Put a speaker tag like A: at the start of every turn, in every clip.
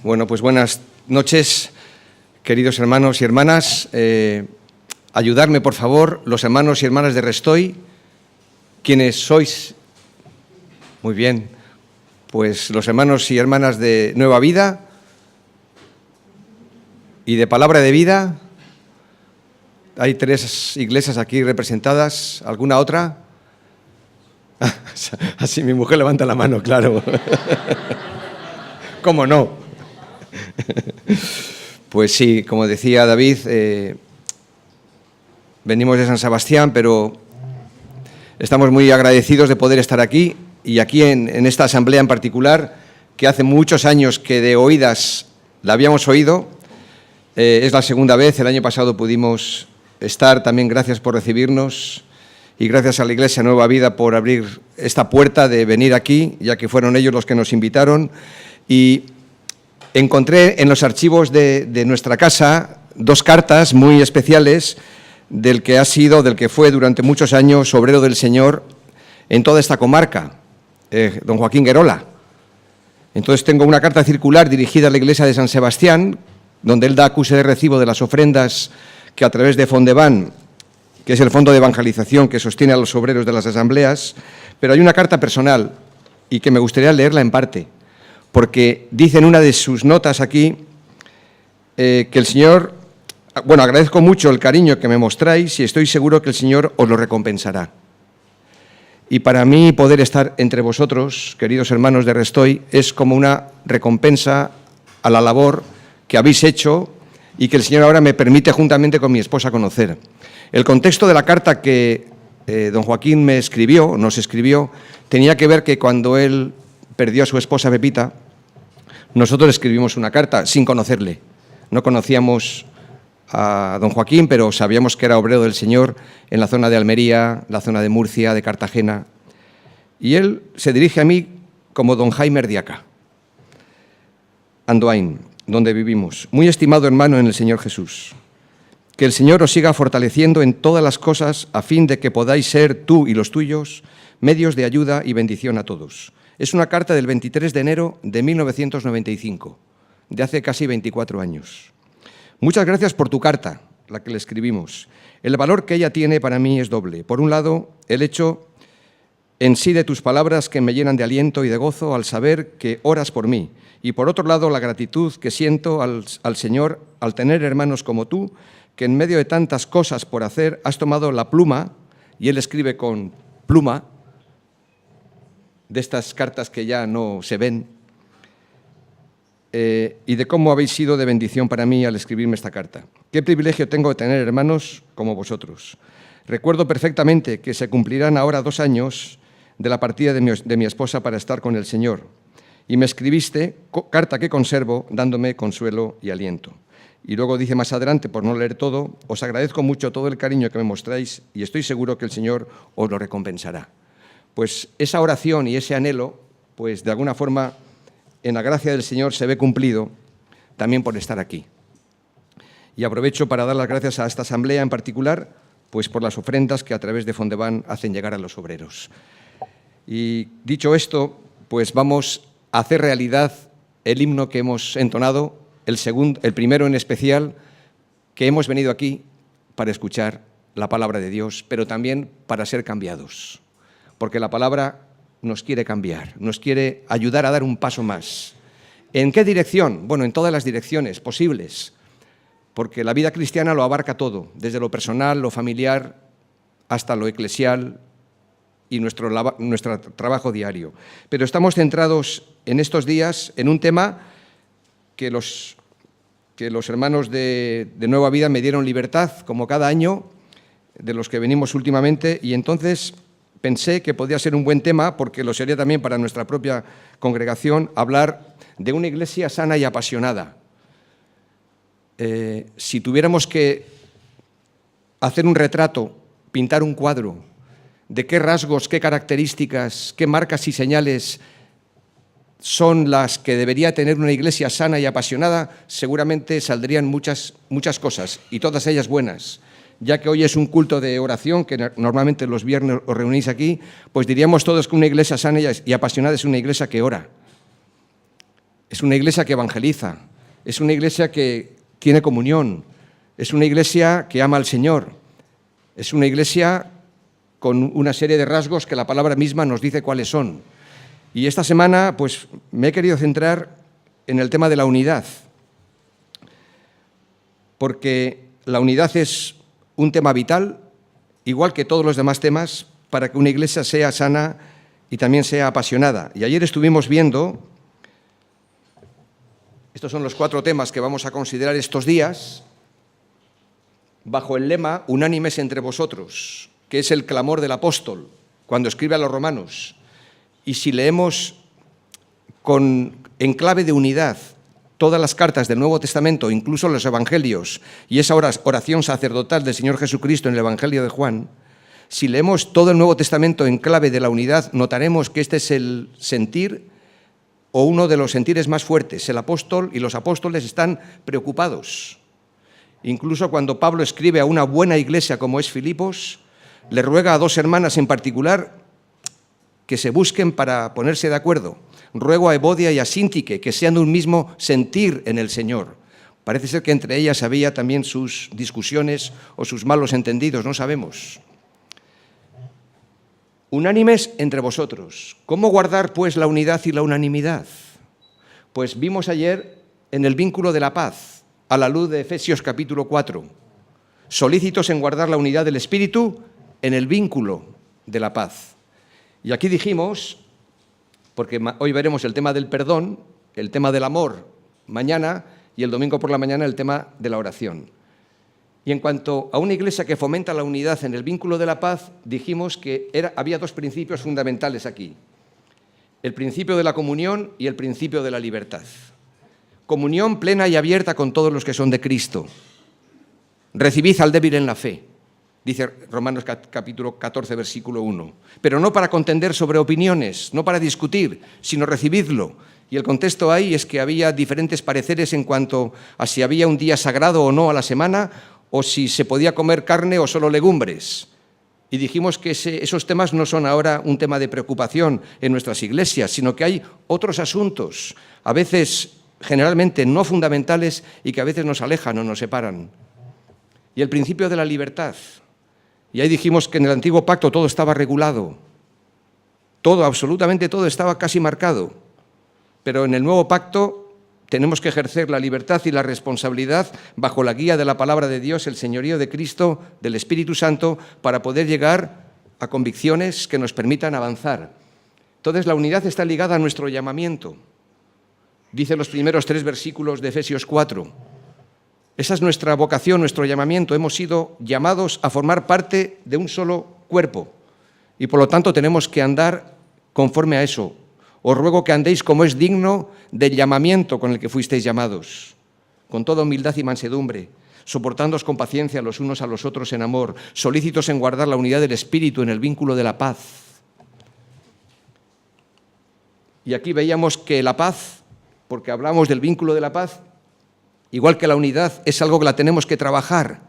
A: Bueno, pues buenas noches, queridos hermanos y hermanas. Ayudarme, por favor, los hermanos y hermanas de Restoy. ¿Quiénes sois? Muy bien. Pues los hermanos y hermanas de Nueva Vida y de Palabra de Vida. Hay 3 iglesias aquí representadas. ¿Alguna otra? Así mi mujer levanta la mano, claro. ¿Cómo no? Pues sí, como decía David, venimos de San Sebastián, pero estamos muy agradecidos de poder estar aquí y aquí en esta asamblea en particular, que hace muchos años que de oídas la habíamos oído. Es la segunda vez, el año pasado pudimos estar, también gracias por recibirnos y gracias a la Iglesia Nueva Vida por abrir esta puerta de venir aquí, ya que fueron ellos los que nos invitaron. Y encontré en los archivos de nuestra casa 2 cartas muy especiales del que fue durante muchos años obrero del Señor en toda esta comarca, don Joaquín Guerola. Entonces tengo una carta circular dirigida a la iglesia de San Sebastián, donde él da acuse de recibo de las ofrendas que a través de Fondeban, que es el fondo de evangelización que sostiene a los obreros de las asambleas, pero hay una carta personal y que me gustaría leerla en parte, porque dice en una de sus notas aquí que el Señor, bueno, agradezco mucho el cariño que me mostráis y estoy seguro que el Señor os lo recompensará. Y para mí poder estar entre vosotros, queridos hermanos de Restoy, es como una recompensa a la labor que habéis hecho y que el Señor ahora me permite juntamente con mi esposa conocer. El contexto de la carta que don Joaquín nos escribió, tenía que ver que cuando él perdió a su esposa Pepita, nosotros le escribimos una carta sin conocerle. No conocíamos a don Joaquín, pero sabíamos que era obrero del Señor en la zona de Almería, la zona de Murcia, de Cartagena. Y él se dirige a mí como don Jaime Ardiaca, Andoain, donde vivimos. Muy estimado hermano en el Señor Jesús, que el Señor os siga fortaleciendo en todas las cosas a fin de que podáis ser tú y los tuyos medios de ayuda y bendición a todos. Es una carta del 23 de enero de 1995, de hace casi 24 años. Muchas gracias por tu carta, la que le escribimos. El valor que ella tiene para mí es doble. Por un lado, el hecho en sí de tus palabras que me llenan de aliento y de gozo al saber que oras por mí. Y por otro lado, la gratitud que siento al Señor al tener hermanos como tú, que en medio de tantas cosas por hacer has tomado la pluma, y él escribe con pluma, de estas cartas que ya no se ven, y de cómo habéis sido de bendición para mí al escribirme esta carta. Qué privilegio tengo de tener hermanos como vosotros. Recuerdo perfectamente que se cumplirán ahora 2 años de la partida de mi esposa para estar con el Señor, y me escribiste, carta que conservo, dándome consuelo y aliento. Y luego dice más adelante, por no leer todo, os agradezco mucho todo el cariño que me mostráis y estoy seguro que el Señor os lo recompensará. Pues esa oración y ese anhelo, pues de alguna forma, en la gracia del Señor se ve cumplido también por estar aquí. Y aprovecho para dar las gracias a esta asamblea en particular, pues por las ofrendas que a través de Fondeban hacen llegar a los obreros. Y dicho esto, pues vamos a hacer realidad el himno que hemos entonado, el primero en especial, que hemos venido aquí para escuchar la palabra de Dios, pero también para ser cambiados. Porque la palabra nos quiere cambiar, nos quiere ayudar a dar un paso más. ¿En qué dirección? Bueno, en todas las direcciones posibles, porque la vida cristiana lo abarca todo, desde lo personal, lo familiar, hasta lo eclesial y nuestro trabajo diario. Pero estamos centrados en estos días en un tema que los hermanos de Nueva Vida me dieron libertad, como cada año, de los que venimos últimamente, y entonces pensé que podía ser un buen tema, porque lo sería también para nuestra propia congregación, hablar de una iglesia sana y apasionada. Si tuviéramos que hacer un retrato, pintar un cuadro, de qué rasgos, qué características, qué marcas y señales son las que debería tener una iglesia sana y apasionada, seguramente saldrían muchas cosas, y todas ellas buenas. Ya que hoy es un culto de oración, que normalmente los viernes os reunís aquí, pues diríamos todos que una iglesia sana y apasionada es una iglesia que ora. Es una iglesia que evangeliza, es una iglesia que tiene comunión, es una iglesia que ama al Señor, es una iglesia con una serie de rasgos que la palabra misma nos dice cuáles son. Y esta semana pues me he querido centrar en el tema de la unidad, porque la unidad es un tema vital, igual que todos los demás temas, para que una iglesia sea sana y también sea apasionada. Y ayer estuvimos viendo, estos son los 4 temas que vamos a considerar estos días, bajo el lema unánimes entre vosotros, que es el clamor del apóstol cuando escribe a los romanos. Y si leemos en clave de unidad todas las cartas del Nuevo Testamento, incluso los evangelios, y esa oración sacerdotal del Señor Jesucristo en el Evangelio de Juan, si leemos todo el Nuevo Testamento en clave de la unidad, notaremos que este es el sentir o uno de los sentires más fuertes. El apóstol y los apóstoles están preocupados. Incluso cuando Pablo escribe a una buena iglesia como es Filipos, le ruega a 2 hermanas en particular que se busquen para ponerse de acuerdo. Ruego a Evodia y a Síntique que sean de un mismo sentir en el Señor. Parece ser que entre ellas había también sus discusiones o sus malos entendidos, no sabemos. Unánimes entre vosotros. ¿Cómo guardar, pues, la unidad y la unanimidad? Pues vimos ayer en el vínculo de la paz, a la luz de Efesios capítulo 4, solícitos en guardar la unidad del Espíritu en el vínculo de la paz. Y aquí dijimos, porque hoy veremos el tema del perdón, el tema del amor mañana y el domingo por la mañana el tema de la oración. Y en cuanto a una iglesia que fomenta la unidad en el vínculo de la paz, dijimos que había 2 principios fundamentales aquí. El principio de la comunión y el principio de la libertad. Comunión plena y abierta con todos los que son de Cristo. Recibid al débil en la fe, dice Romanos capítulo 14, versículo 1. Pero no para contender sobre opiniones, no para discutir, sino recibidlo. Y el contexto ahí es que había diferentes pareceres en cuanto a si había un día sagrado o no a la semana, o si se podía comer carne o solo legumbres. Y dijimos que esos temas no son ahora un tema de preocupación en nuestras iglesias, sino que hay otros asuntos, a veces generalmente no fundamentales y que a veces nos alejan o nos separan. Y el principio de la libertad. Y ahí dijimos que en el antiguo pacto todo estaba regulado, todo, absolutamente todo estaba casi marcado, pero en el nuevo pacto tenemos que ejercer la libertad y la responsabilidad bajo la guía de la palabra de Dios, el señorío de Cristo, del Espíritu Santo, para poder llegar a convicciones que nos permitan avanzar. Entonces, la unidad está ligada a nuestro llamamiento. Dice los primeros 3 versículos de Efesios 4. Esa es nuestra vocación, nuestro llamamiento. Hemos sido llamados a formar parte de un solo cuerpo y, por lo tanto, tenemos que andar conforme a eso. Os ruego que andéis como es digno del llamamiento con el que fuisteis llamados, con toda humildad y mansedumbre, soportándoos con paciencia los unos a los otros en amor, solícitos en guardar la unidad del Espíritu en el vínculo de la paz. Y aquí veíamos que la paz, porque hablamos del vínculo de la paz, igual que la unidad, es algo que la tenemos que trabajar.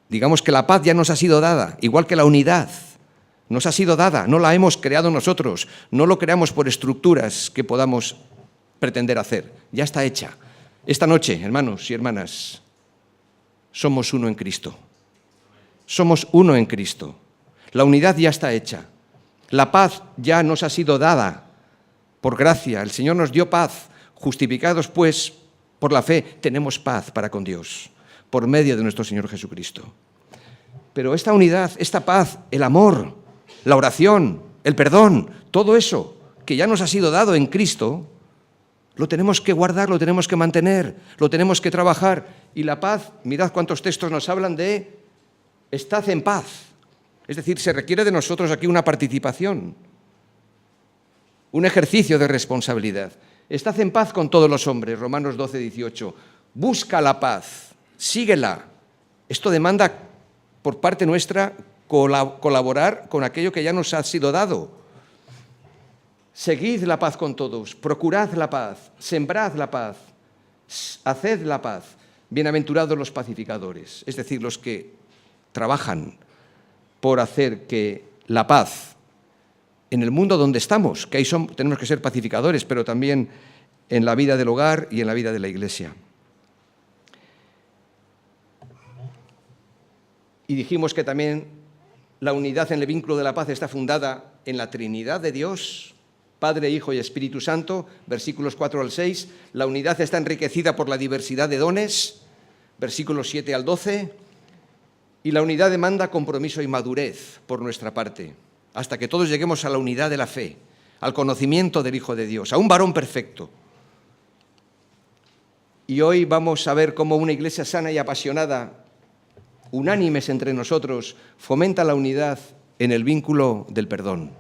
A: Digamos que la paz ya nos ha sido dada, igual que la unidad. Nos ha sido dada, no la hemos creado nosotros, no lo creamos por estructuras que podamos pretender hacer, ya está hecha. Esta noche, hermanos y hermanas, somos uno en Cristo. Somos uno en Cristo. La unidad ya está hecha. La paz ya nos ha sido dada por gracia. El Señor nos dio paz. Justificados, pues, por la fe, tenemos paz para con Dios, por medio de nuestro Señor Jesucristo. Pero esta unidad, esta paz, el amor, la oración, el perdón, todo eso que ya nos ha sido dado en Cristo, lo tenemos que guardar, lo tenemos que mantener, lo tenemos que trabajar. Y la paz, mirad cuántos textos nos hablan de estad en paz. Es decir, se requiere de nosotros aquí una participación, un ejercicio de responsabilidad. Estad en paz con todos los hombres, Romanos 12, 18. Busca la paz, síguela. Esto demanda por parte nuestra colaborar con aquello que ya nos ha sido dado. Seguid la paz con todos, procurad la paz, sembrad la paz, haced la paz. Bienaventurados los pacificadores, es decir, los que trabajan por hacer que la paz en el mundo donde estamos, que ahí tenemos que ser pacificadores, pero también en la vida del hogar y en la vida de la Iglesia. Y dijimos que también la unidad en el vínculo de la paz está fundada en la Trinidad de Dios, Padre, Hijo y Espíritu Santo, versículos 4 al 6. La unidad está enriquecida por la diversidad de dones, versículos 7 al 12. Y la unidad demanda compromiso y madurez por nuestra parte, hasta que todos lleguemos a la unidad de la fe, al conocimiento del Hijo de Dios, a un varón perfecto. Y hoy vamos a ver cómo una iglesia sana y apasionada, unánimes entre nosotros, fomenta la unidad en el vínculo del perdón.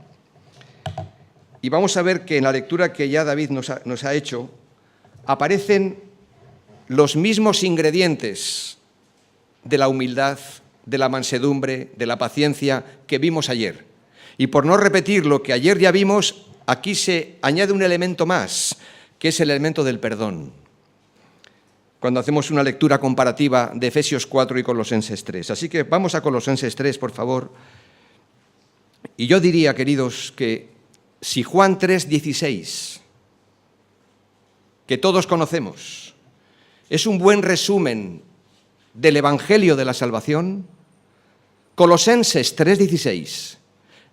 A: Y vamos a ver que en la lectura que ya David nos ha hecho, aparecen los mismos ingredientes de la humildad, de la mansedumbre, de la paciencia que vimos ayer. Y por no repetir lo que ayer ya vimos, aquí se añade un elemento más, que es el elemento del perdón, cuando hacemos una lectura comparativa de Efesios 4 y Colosenses 3. Así que vamos a Colosenses 3, por favor. Y yo diría, queridos, que si Juan 3:16, que todos conocemos, es un buen resumen del Evangelio de la Salvación, Colosenses 3:16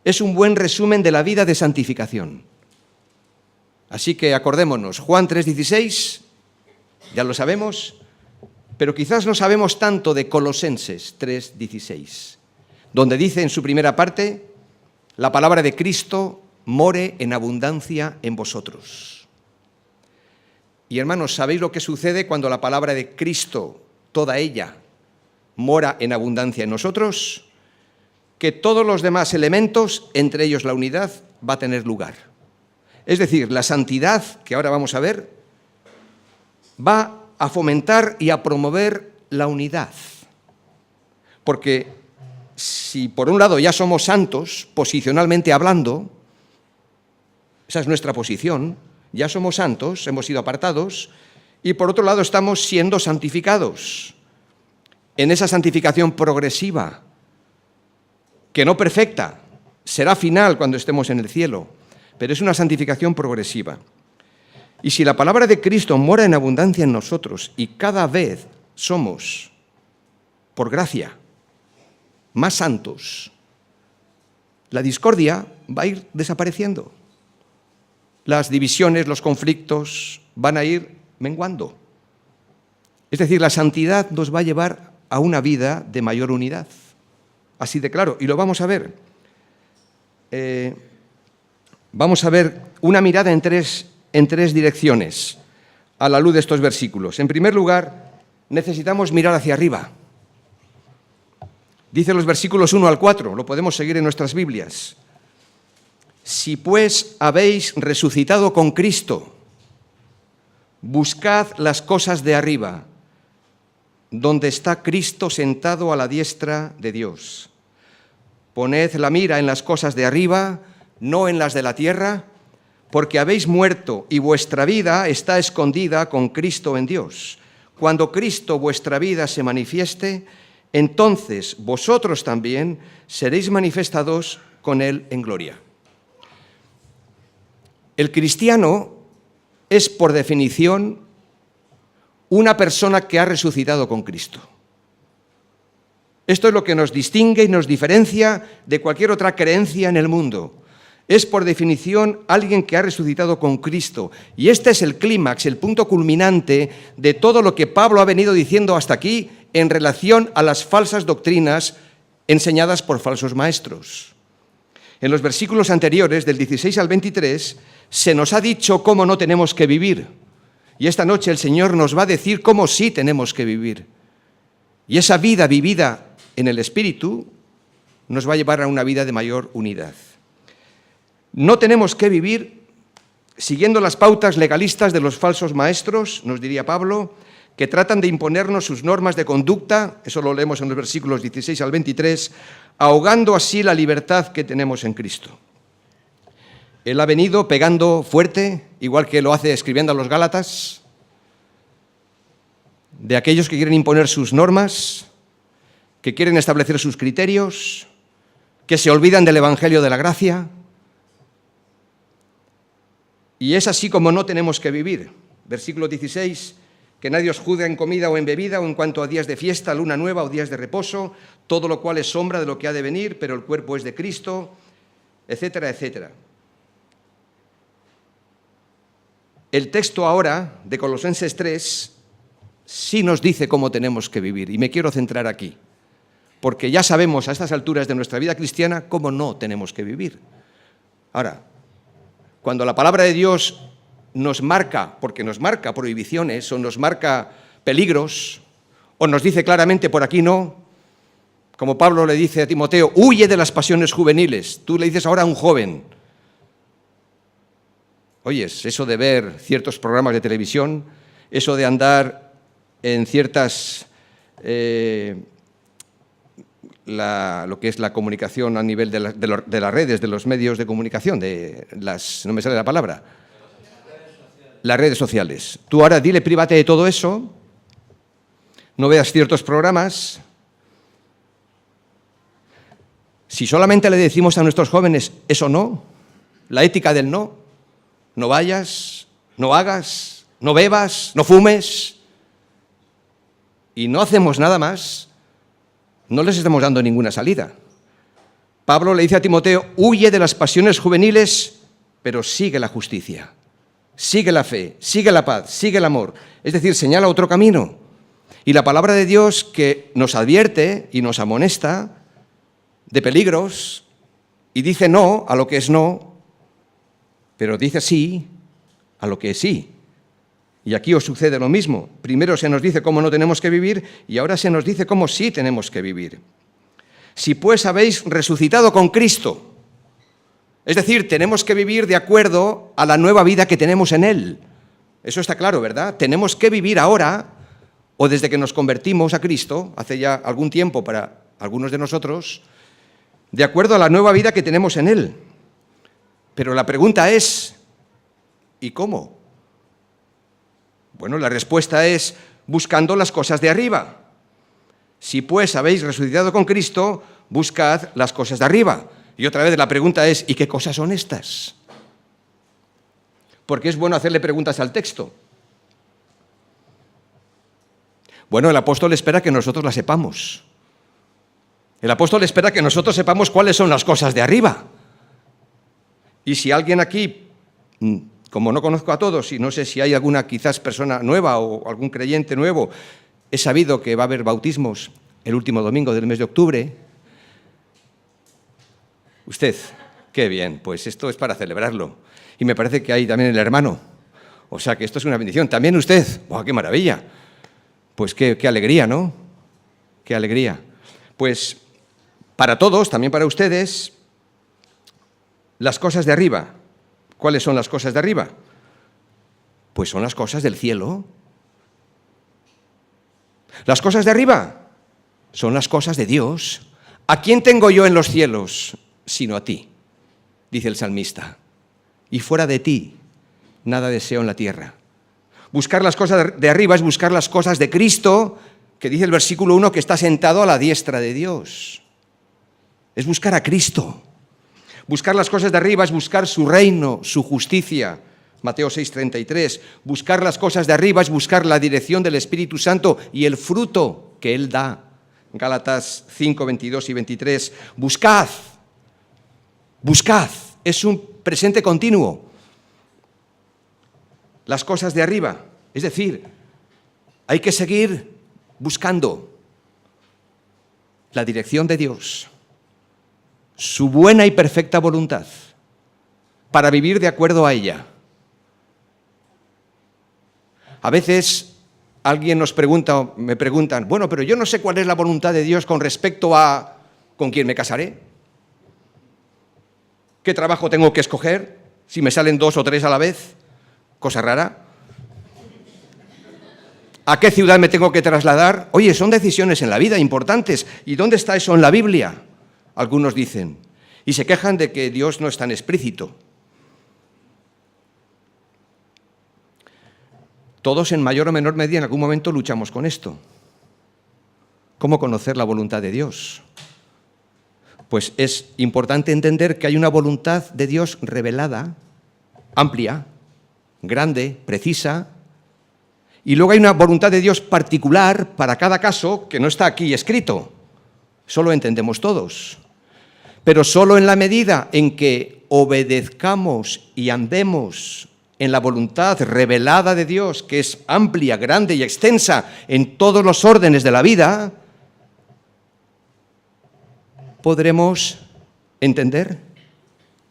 A: es un buen resumen de la vida de santificación. Así que acordémonos, Juan 3:16, ya lo sabemos, pero quizás no sabemos tanto de Colosenses 3:16, donde dice en su primera parte, la palabra de Cristo more en abundancia en vosotros. Y hermanos, ¿sabéis lo que sucede cuando la palabra de Cristo, toda ella, mora en abundancia en nosotros? Que todos los demás elementos, entre ellos la unidad, va a tener lugar. Es decir, la santidad, que ahora vamos a ver, va a fomentar y a promover la unidad. Porque si por un lado ya somos santos, posicionalmente hablando, esa es nuestra posición, ya somos santos, hemos sido apartados, y por otro lado estamos siendo santificados en esa santificación progresiva, que no perfecta, será final cuando estemos en el cielo, pero es una santificación progresiva. Y si la palabra de Cristo mora en abundancia en nosotros y cada vez somos, por gracia, más santos, la discordia va a ir desapareciendo. Las divisiones, los conflictos van a ir menguando. Es decir, la santidad nos va a llevar a una vida de mayor unidad. Así de claro, y lo vamos a ver. Vamos a ver una mirada en tres direcciones a la luz de estos versículos. En primer lugar, necesitamos mirar hacia arriba. Dice los versículos 1 al 4, lo podemos seguir en nuestras Biblias. Si pues habéis resucitado con Cristo, buscad las cosas de arriba, donde está Cristo sentado a la diestra de Dios. Poned la mira en las cosas de arriba, no en las de la tierra, porque habéis muerto y vuestra vida está escondida con Cristo en Dios. Cuando Cristo vuestra vida se manifieste, entonces vosotros también seréis manifestados con Él en gloria. El cristiano es, por definición, una persona que ha resucitado con Cristo. Esto es lo que nos distingue y nos diferencia de cualquier otra creencia en el mundo. Es, por definición, alguien que ha resucitado con Cristo. Y este es el clímax, el punto culminante de todo lo que Pablo ha venido diciendo hasta aquí en relación a las falsas doctrinas enseñadas por falsos maestros. En los versículos anteriores, del 16 al 23, se nos ha dicho cómo no tenemos que vivir. Y esta noche el Señor nos va a decir cómo sí tenemos que vivir. Y esa vida vivida en el Espíritu nos va a llevar a una vida de mayor unidad. No tenemos que vivir siguiendo las pautas legalistas de los falsos maestros, nos diría Pablo, que tratan de imponernos sus normas de conducta, eso lo leemos en los versículos 16 al 23, ahogando así la libertad que tenemos en Cristo. Él ha venido pegando fuerte, igual que lo hace escribiendo a los Gálatas, de aquellos que quieren imponer sus normas, que quieren establecer sus criterios, que se olvidan del Evangelio de la gracia. Y es así como no tenemos que vivir. versículo 16, que nadie os juzgue en comida o en bebida o en cuanto a días de fiesta, luna nueva o días de reposo, todo lo cual es sombra de lo que ha de venir, pero el cuerpo es de Cristo, etcétera, etcétera. El texto ahora de Colosenses 3 sí nos dice cómo tenemos que vivir, y me quiero centrar aquí, porque ya sabemos a estas alturas de nuestra vida cristiana cómo no tenemos que vivir. Ahora, cuando la palabra de Dios nos marca, porque nos marca prohibiciones, o nos marca peligros, o nos dice claramente por aquí no, como Pablo le dice a Timoteo, huye de las pasiones juveniles, tú le dices ahora a un joven, oyes, eso de ver ciertos programas de televisión, eso de andar en ciertas, lo que es la comunicación a nivel de las redes, de los medios de comunicación, no me sale la palabra, las redes sociales. Tú ahora dile, prívate de todo eso, no veas ciertos programas. Si solamente le decimos a nuestros jóvenes eso no, la ética del no, no vayas, no hagas, no bebas, no fumes, y no hacemos nada más, no les estamos dando ninguna salida. Pablo le dice a Timoteo, huye de las pasiones juveniles, pero sigue la justicia, sigue la fe, sigue la paz, sigue el amor. Es decir, señala otro camino. Y la palabra de Dios que nos advierte y nos amonesta de peligros y dice no a lo que es no, pero dice sí a lo que es sí. Y aquí os sucede lo mismo. Primero se nos dice cómo no tenemos que vivir y ahora se nos dice cómo sí tenemos que vivir. Si pues habéis resucitado con Cristo, es decir, tenemos que vivir de acuerdo a la nueva vida que tenemos en Él. Eso está claro, ¿verdad? Tenemos que vivir ahora, o desde que nos convertimos a Cristo, hace ya algún tiempo para algunos de nosotros, de acuerdo a la nueva vida que tenemos en Él. Pero la pregunta es, ¿y cómo? Bueno, la respuesta es buscando las cosas de arriba. Si pues habéis resucitado con Cristo, buscad las cosas de arriba. Y otra vez la pregunta es, ¿y qué cosas son estas? Porque es bueno hacerle preguntas al texto. Bueno, el apóstol espera que nosotros las sepamos. El apóstol espera que nosotros sepamos cuáles son las cosas de arriba. Y si alguien aquí, como no conozco a todos y no sé si hay alguna quizás persona nueva o algún creyente nuevo, he sabido que va a haber bautismos el último domingo del mes de octubre. Usted, qué bien, pues esto es para celebrarlo. Y me parece que hay también el hermano. O sea que esto es una bendición. También usted, ¡wow, qué maravilla! Pues qué alegría, ¿no? Qué alegría. Pues para todos, también para ustedes, las cosas de arriba. ¿Cuáles son las cosas de arriba? Pues son las cosas del cielo. Las cosas de arriba son las cosas de Dios. ¿A quién tengo yo en los cielos sino a ti? Dice el salmista. Y fuera de ti, nada deseo en la tierra. Buscar las cosas de arriba es buscar las cosas de Cristo, que dice el versículo 1 que está sentado a la diestra de Dios. Es buscar a Cristo. Buscar las cosas de arriba es buscar su reino, su justicia. Mateo 6:33. Buscar las cosas de arriba es buscar la dirección del Espíritu Santo y el fruto que Él da. Gálatas 5:22 y 23. Buscad. Buscad. Es un presente continuo. Las cosas de arriba. Es decir, hay que seguir buscando la dirección de Dios, su buena y perfecta voluntad, para vivir de acuerdo a ella. A veces alguien nos pregunta, o me preguntan, bueno, pero yo no sé cuál es la voluntad de Dios con respecto a con quién me casaré, qué trabajo tengo que escoger, si me salen 2 o 3 a la vez, cosa rara. ¿A qué ciudad me tengo que trasladar? Oye, son decisiones en la vida importantes. ¿Y dónde está eso en la Biblia? Algunos dicen. Y se quejan de que Dios no es tan explícito. Todos en mayor o menor medida en algún momento luchamos con esto. ¿Cómo conocer la voluntad de Dios? Pues es importante entender que hay una voluntad de Dios revelada, amplia, grande, precisa, Y luego hay una voluntad de Dios particular para cada caso que no está aquí escrito. Eso lo entendemos todos. Pero solo en la medida en que obedezcamos y andemos en la voluntad revelada de Dios, que es amplia, grande y extensa en todos los órdenes de la vida, podremos entender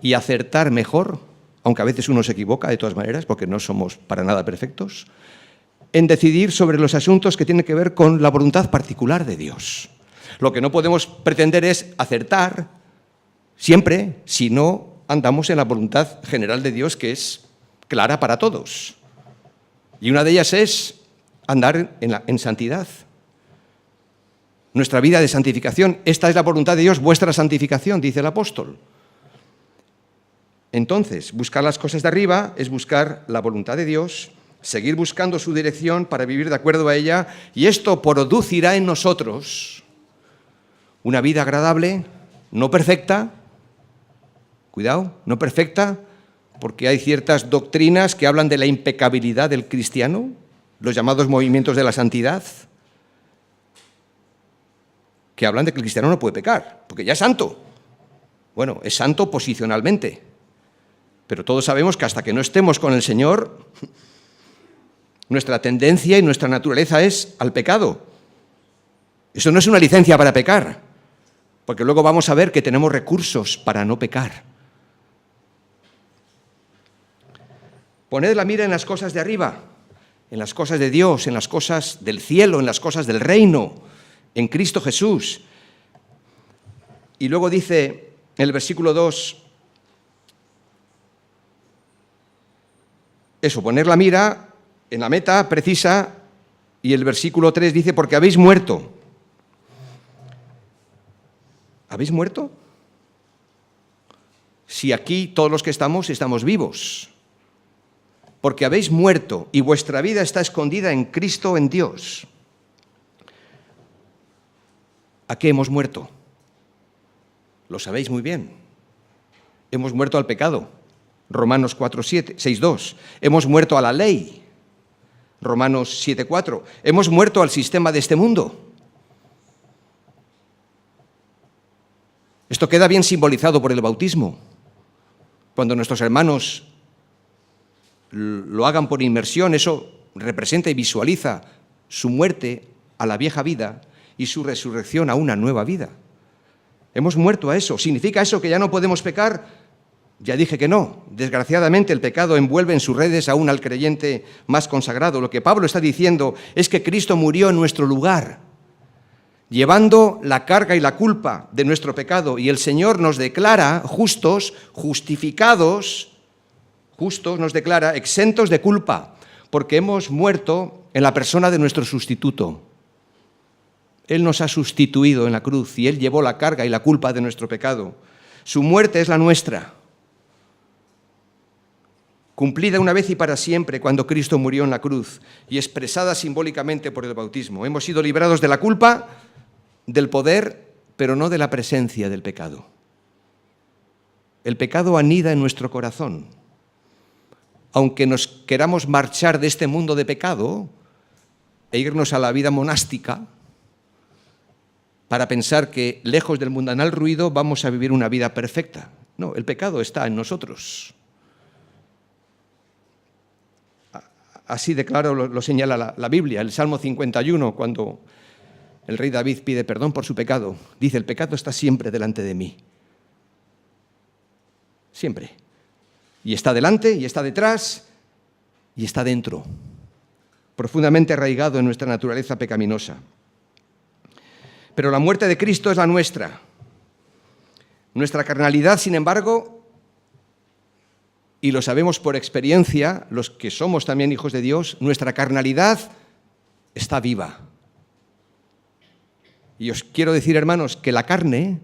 A: y acertar mejor, aunque a veces uno se equivoca de todas maneras, porque no somos para nada perfectos, en decidir sobre los asuntos que tienen que ver con la voluntad particular de Dios. Lo que no podemos pretender es acertar siempre si no andamos en la voluntad general de Dios, que es clara para todos. Y una de ellas es andar en santidad. Nuestra vida de santificación, esta es la voluntad de Dios, vuestra santificación, dice el apóstol. Entonces, buscar las cosas de arriba es buscar la voluntad de Dios, seguir buscando su dirección para vivir de acuerdo a ella, y esto producirá en nosotros una vida agradable, no perfecta, cuidado, no perfecta, porque hay ciertas doctrinas que hablan de la impecabilidad del cristiano, los llamados movimientos de la santidad, que hablan de que el cristiano no puede pecar, porque ya es santo. Bueno, es santo posicionalmente, pero todos sabemos que hasta que no estemos con el Señor, nuestra tendencia y nuestra naturaleza es al pecado. Eso no es una licencia para pecar, porque luego vamos a ver que tenemos recursos para no pecar. Poned la mira en las cosas de arriba, en las cosas de Dios, en las cosas del cielo, en las cosas del reino, en Cristo Jesús. Y luego dice en el versículo 2, eso, poner la mira en la meta precisa, y el versículo 3 dice, porque habéis muerto. ¿Habéis muerto? Si aquí todos los que estamos vivos. Porque habéis muerto y vuestra vida está escondida en Cristo, en Dios. ¿A qué hemos muerto? Lo sabéis muy bien. Hemos muerto al pecado. Romanos 6:2. Hemos muerto a la ley. Romanos 7:4. Hemos muerto al sistema de este mundo. Esto queda bien simbolizado por el bautismo. Cuando nuestros hermanos lo hagan por inmersión, eso representa y visualiza su muerte a la vieja vida y su resurrección a una nueva vida. Hemos muerto a eso. ¿Significa eso que ya no podemos pecar? Ya dije que no. Desgraciadamente el pecado envuelve en sus redes aún al creyente más consagrado. Lo que Pablo está diciendo es que Cristo murió en nuestro lugar, llevando la carga y la culpa de nuestro pecado, y el Señor nos declara justos, justificados, justos, nos declara exentos de culpa, porque hemos muerto en la persona de nuestro sustituto. Él nos ha sustituido en la cruz y Él llevó la carga y la culpa de nuestro pecado. Su muerte es la nuestra, cumplida una vez y para siempre cuando Cristo murió en la cruz y expresada simbólicamente por el bautismo. Hemos sido librados de la culpa, del poder, pero no de la presencia del pecado. El pecado anida en nuestro corazón. Aunque nos queramos marchar de este mundo de pecado e irnos a la vida monástica para pensar que lejos del mundanal ruido vamos a vivir una vida perfecta. No, el pecado está en nosotros. Así de claro lo señala la Biblia. El Salmo 51, cuando el rey David pide perdón por su pecado, dice, el pecado está siempre delante de mí. Siempre. Y está delante, y está detrás, y está dentro, profundamente arraigado en nuestra naturaleza pecaminosa. Pero la muerte de Cristo es la nuestra. Nuestra carnalidad, sin embargo, y lo sabemos por experiencia, los que somos también hijos de Dios, nuestra carnalidad está viva. Y os quiero decir, hermanos, que la carne,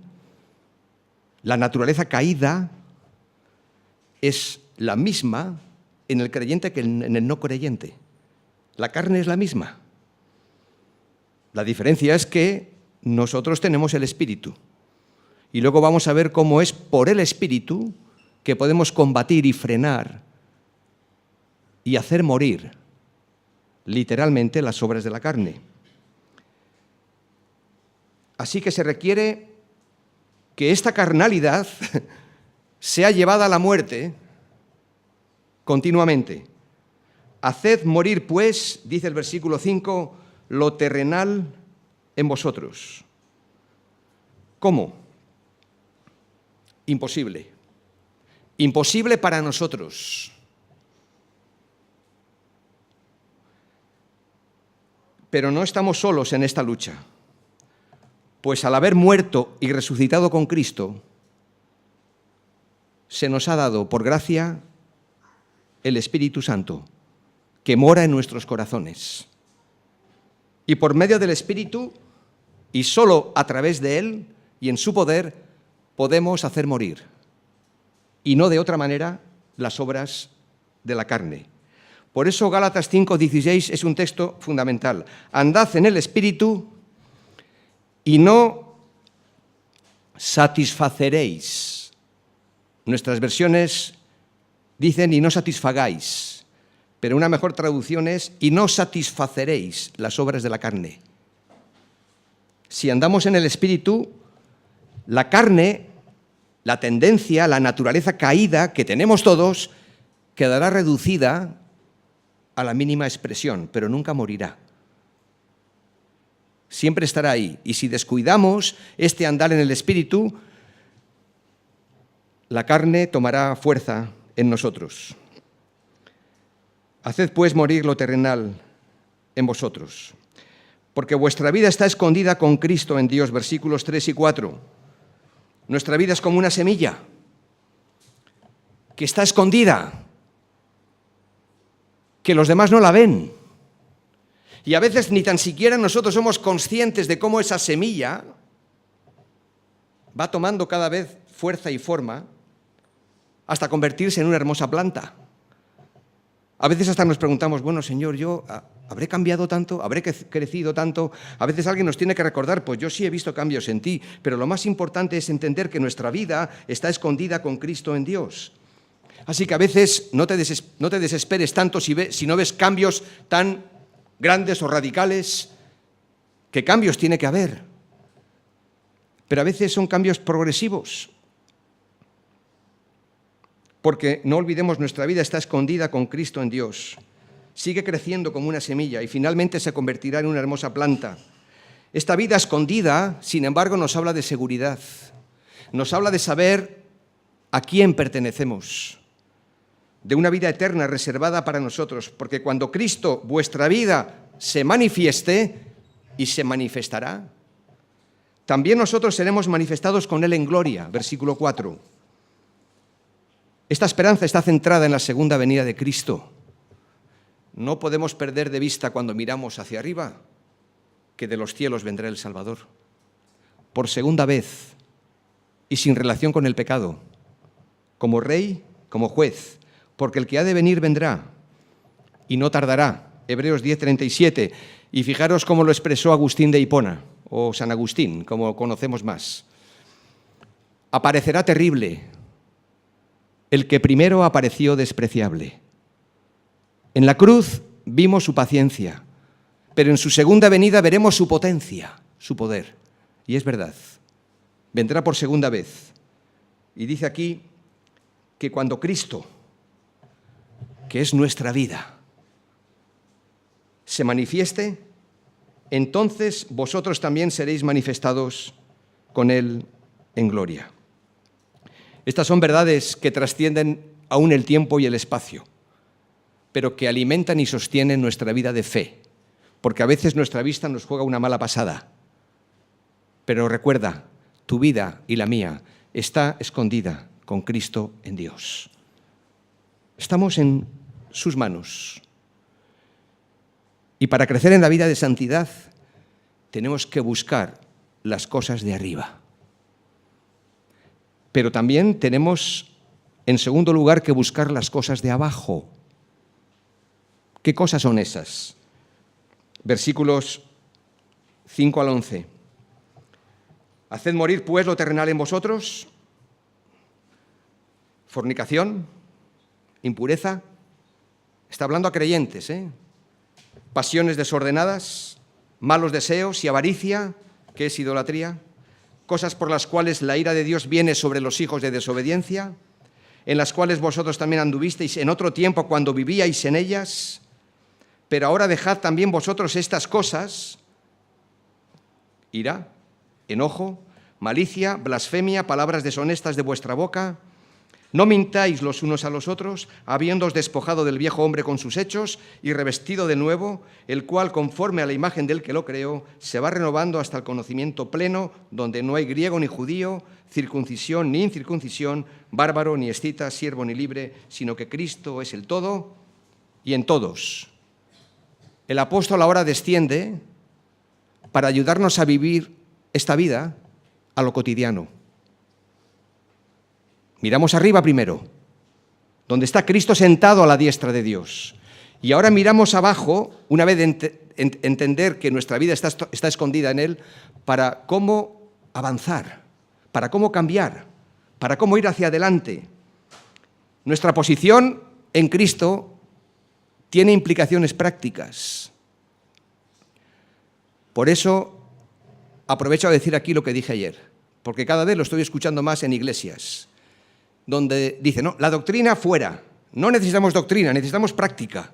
A: la naturaleza caída, es la misma en el creyente que en el no creyente. La carne es la misma. La diferencia es que nosotros tenemos el Espíritu. Y luego vamos a ver cómo es por el Espíritu que podemos combatir y frenar y hacer morir literalmente las obras de la carne. Así que se requiere que esta carnalidad sea llevada a la muerte continuamente. Haced morir, pues, dice el versículo 5, lo terrenal en vosotros. ¿Cómo? Imposible. Imposible para nosotros. Pero no estamos solos en esta lucha, pues al haber muerto y resucitado con Cristo, se nos ha dado por gracia el Espíritu Santo, que mora en nuestros corazones. Y por medio del Espíritu, y solo a través de Él y en su poder, podemos hacer morir, y no de otra manera, las obras de la carne. Por eso Gálatas 5:16 es un texto fundamental. Andad en el Espíritu y no satisfaceréis. Nuestras versiones dicen y no satisfagáis, pero una mejor traducción es y no satisfaceréis las obras de la carne. Si andamos en el Espíritu, la carne, la tendencia, la naturaleza caída que tenemos todos, quedará reducida a la mínima expresión, pero nunca morirá. Siempre estará ahí. Y si descuidamos este andar en el Espíritu, la carne tomará fuerza en nosotros. Haced pues morir lo terrenal en vosotros, porque vuestra vida está escondida con Cristo en Dios, versículos 3 y 4. Nuestra vida es como una semilla que está escondida, que los demás no la ven. Y a veces ni tan siquiera nosotros somos conscientes de cómo esa semilla va tomando cada vez fuerza y forma hasta convertirse en una hermosa planta. A veces hasta nos preguntamos, bueno, Señor, yo ¿habré cambiado tanto? ¿Habré crecido tanto? A veces alguien nos tiene que recordar, pues yo sí he visto cambios en ti, pero lo más importante es entender que nuestra vida está escondida con Cristo en Dios. Así que a veces no te desesperes tanto si no ves cambios tan grandes o radicales, que cambios tiene que haber. Pero a veces son cambios progresivos. Porque no olvidemos, nuestra vida está escondida con Cristo en Dios. Sigue creciendo como una semilla y finalmente se convertirá en una hermosa planta. Esta vida escondida, sin embargo, nos habla de seguridad. Nos habla de saber a quién pertenecemos, de una vida eterna reservada para nosotros, porque cuando Cristo, vuestra vida, se manifieste, y se manifestará, también nosotros seremos manifestados con Él en gloria, versículo 4. Esta esperanza está centrada en la segunda venida de Cristo. No podemos perder de vista cuando miramos hacia arriba que de los cielos vendrá el Salvador, por segunda vez y sin relación con el pecado, como Rey, como Juez, porque el que ha de venir vendrá y no tardará. Hebreos 10:37. Y fijaros cómo lo expresó Agustín de Hipona, o San Agustín, como conocemos más. Aparecerá terrible el que primero apareció despreciable. En la cruz vimos su paciencia, pero en su segunda venida veremos su potencia, su poder. Y es verdad, vendrá por segunda vez. Y dice aquí que cuando Cristo, que es nuestra vida, se manifieste, entonces vosotros también seréis manifestados con Él en gloria. Estas son verdades que trascienden aún el tiempo y el espacio, pero que alimentan y sostienen nuestra vida de fe, porque a veces nuestra vista nos juega una mala pasada. Pero recuerda, tu vida y la mía está escondida con Cristo en Dios. Estamos en sus manos. Y para crecer en la vida de santidad, tenemos que buscar las cosas de arriba. Pero también tenemos, en segundo lugar, que buscar las cosas de abajo. ¿Qué cosas son esas? Versículos 5 al 11. Haced morir, pues, lo terrenal en vosotros: fornicación, impureza. Está hablando a creyentes, pasiones desordenadas, malos deseos y avaricia, que es idolatría, cosas por las cuales la ira de Dios viene sobre los hijos de desobediencia, en las cuales vosotros también anduvisteis en otro tiempo cuando vivíais en ellas, pero ahora dejad también vosotros estas cosas: ira, enojo, malicia, blasfemia, palabras deshonestas de vuestra boca. No mintáis los unos a los otros, habiéndoos despojado del viejo hombre con sus hechos y revestido de nuevo, el cual, conforme a la imagen del que lo creó, se va renovando hasta el conocimiento pleno, donde no hay griego ni judío, circuncisión ni incircuncisión, bárbaro ni escita, siervo ni libre, sino que Cristo es el todo y en todos. El apóstol ahora desciende para ayudarnos a vivir esta vida a lo cotidiano. Miramos arriba primero, donde está Cristo sentado a la diestra de Dios. Y ahora miramos abajo, una vez de entender que nuestra vida está escondida en Él, para cómo avanzar, para cómo cambiar, para cómo ir hacia adelante. Nuestra posición en Cristo tiene implicaciones prácticas. Por eso aprovecho a decir aquí lo que dije ayer, porque cada vez lo estoy escuchando más en iglesias, donde dicen, no, la doctrina fuera, no necesitamos doctrina, necesitamos práctica.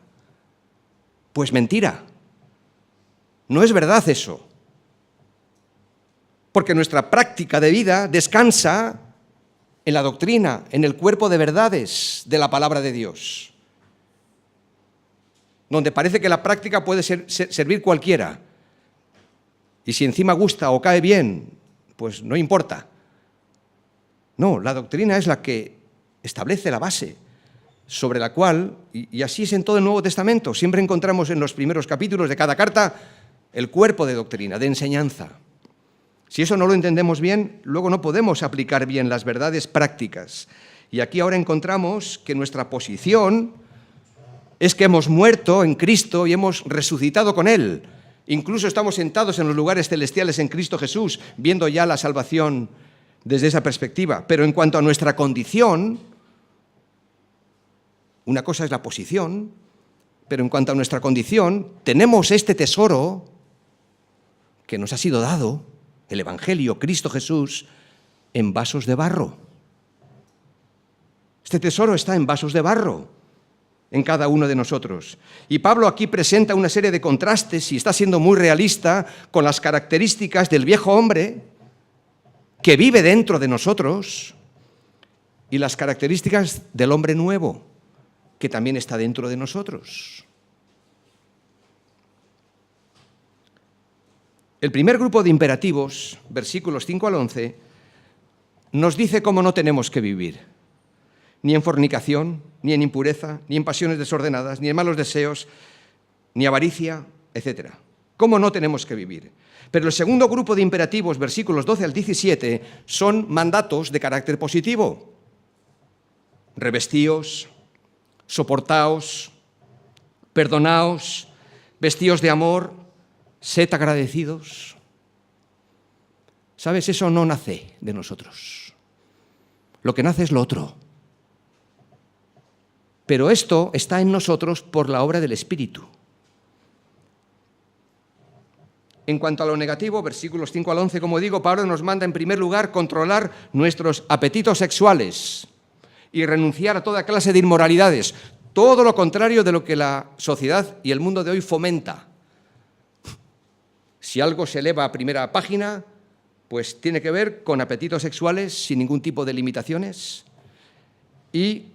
A: Pues mentira, no es verdad eso, porque nuestra práctica de vida descansa en la doctrina, en el cuerpo de verdades de la palabra de Dios, donde parece que la práctica puede servir cualquiera, y si encima gusta o cae bien, pues no importa. No, la doctrina es la que establece la base sobre la cual, y así es en todo el Nuevo Testamento, siempre encontramos en los primeros capítulos de cada carta el cuerpo de doctrina, de enseñanza. Si eso no lo entendemos bien, luego no podemos aplicar bien las verdades prácticas. Y aquí ahora encontramos que nuestra posición es que hemos muerto en Cristo y hemos resucitado con Él. Incluso estamos sentados en los lugares celestiales en Cristo Jesús, viendo ya la salvación desde esa perspectiva. Pero en cuanto a nuestra condición, una cosa es la posición, pero en cuanto a nuestra condición, tenemos este tesoro que nos ha sido dado, el Evangelio, Cristo Jesús, en vasos de barro. Este tesoro está en vasos de barro, en cada uno de nosotros. Y Pablo aquí presenta una serie de contrastes y está siendo muy realista con las características del viejo hombre que vive dentro de nosotros y las características del hombre nuevo que también está dentro de nosotros. El primer grupo de imperativos, versículos 5 al 11, nos dice cómo no tenemos que vivir, ni en fornicación, ni en impureza, ni en pasiones desordenadas, ni en malos deseos, ni avaricia, etc. ¿Cómo no tenemos que vivir? Pero el segundo grupo de imperativos, versículos 12 al 17, son mandatos de carácter positivo. Revestíos, soportaos, perdonaos, vestíos de amor, sed agradecidos. ¿Sabes? Eso no nace de nosotros. Lo que nace es lo otro. Pero esto está en nosotros por la obra del Espíritu. En cuanto a lo negativo, versículos 5 al 11, como digo, Pablo nos manda en primer lugar controlar nuestros apetitos sexuales y renunciar a toda clase de inmoralidades, todo lo contrario de lo que la sociedad y el mundo de hoy fomenta. Si algo se eleva a primera página, pues tiene que ver con apetitos sexuales sin ningún tipo de limitaciones y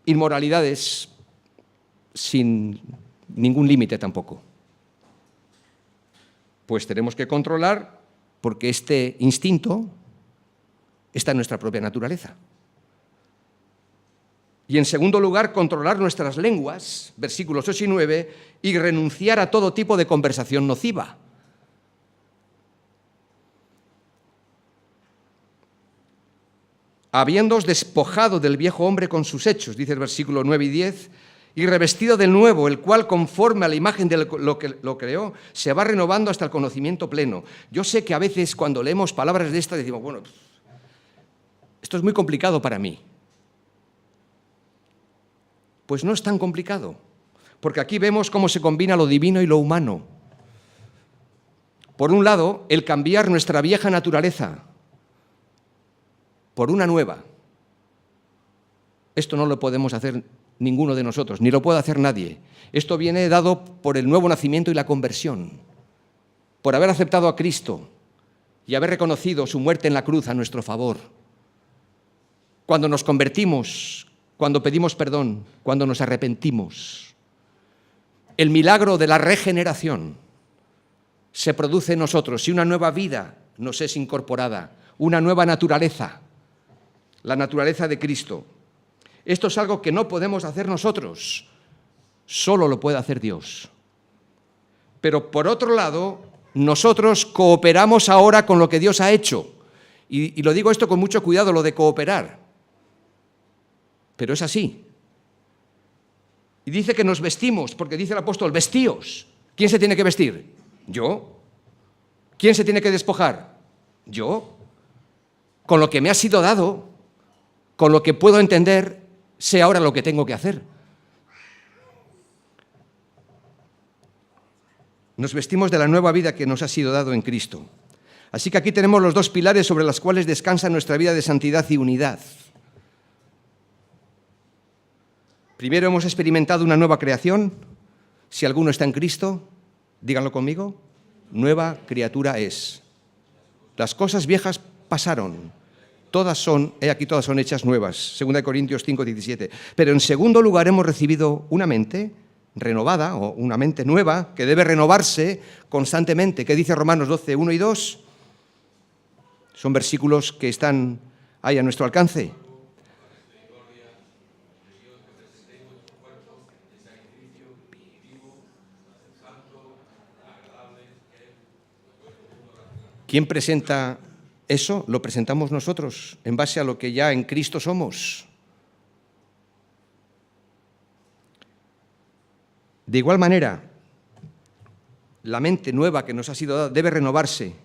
A: inmoralidades sin ningún límite tampoco. Pues tenemos que controlar porque este instinto está en nuestra propia naturaleza. Y en segundo lugar, controlar nuestras lenguas, versículos 8 y 9, y renunciar a todo tipo de conversación nociva. Habiéndoos despojado del viejo hombre con sus hechos, dice el versículo 9 y 10, y revestido del nuevo, el cual, conforme a la imagen de lo que lo creó, se va renovando hasta el conocimiento pleno. Yo sé que a veces cuando leemos palabras de estas decimos, bueno, esto es muy complicado para mí. Pues no es tan complicado, porque aquí vemos cómo se combina lo divino y lo humano. Por un lado, el cambiar nuestra vieja naturaleza por una nueva. Esto no lo podemos hacer ninguno de nosotros, ni lo puede hacer nadie. Esto viene dado por el nuevo nacimiento y la conversión, por haber aceptado a Cristo y haber reconocido su muerte en la cruz a nuestro favor. Cuando nos convertimos, cuando pedimos perdón, cuando nos arrepentimos, el milagro de la regeneración se produce en nosotros y una nueva vida nos es incorporada, una nueva naturaleza, la naturaleza de Cristo. Esto es algo que no podemos hacer nosotros, solo lo puede hacer Dios. Pero por otro lado, nosotros cooperamos ahora con lo que Dios ha hecho. Y lo digo esto con mucho cuidado, lo de cooperar. Pero es así. Y dice que nos vestimos, porque dice el apóstol, vestíos. ¿Quién se tiene que vestir? Yo. ¿Quién se tiene que despojar? Yo. Con lo que me ha sido dado, con lo que puedo entender, sé ahora lo que tengo que hacer. Nos vestimos de la nueva vida que nos ha sido dado en Cristo. Así que aquí tenemos los dos pilares sobre los cuales descansa nuestra vida de santidad y unidad. Primero hemos experimentado una nueva creación. Si alguno está en Cristo, díganlo conmigo, nueva criatura es. Las cosas viejas pasaron. Todas son hechas nuevas. 2 Corintios 5:17. Pero en segundo lugar hemos recibido una mente renovada o una mente nueva que debe renovarse constantemente. ¿Qué dice Romanos 12, 1 y 2? Son versículos que están ahí a nuestro alcance. ¿Quién presenta eso? Lo presentamos nosotros, en base a lo que ya en Cristo somos. De igual manera, la mente nueva que nos ha sido dada debe renovarse.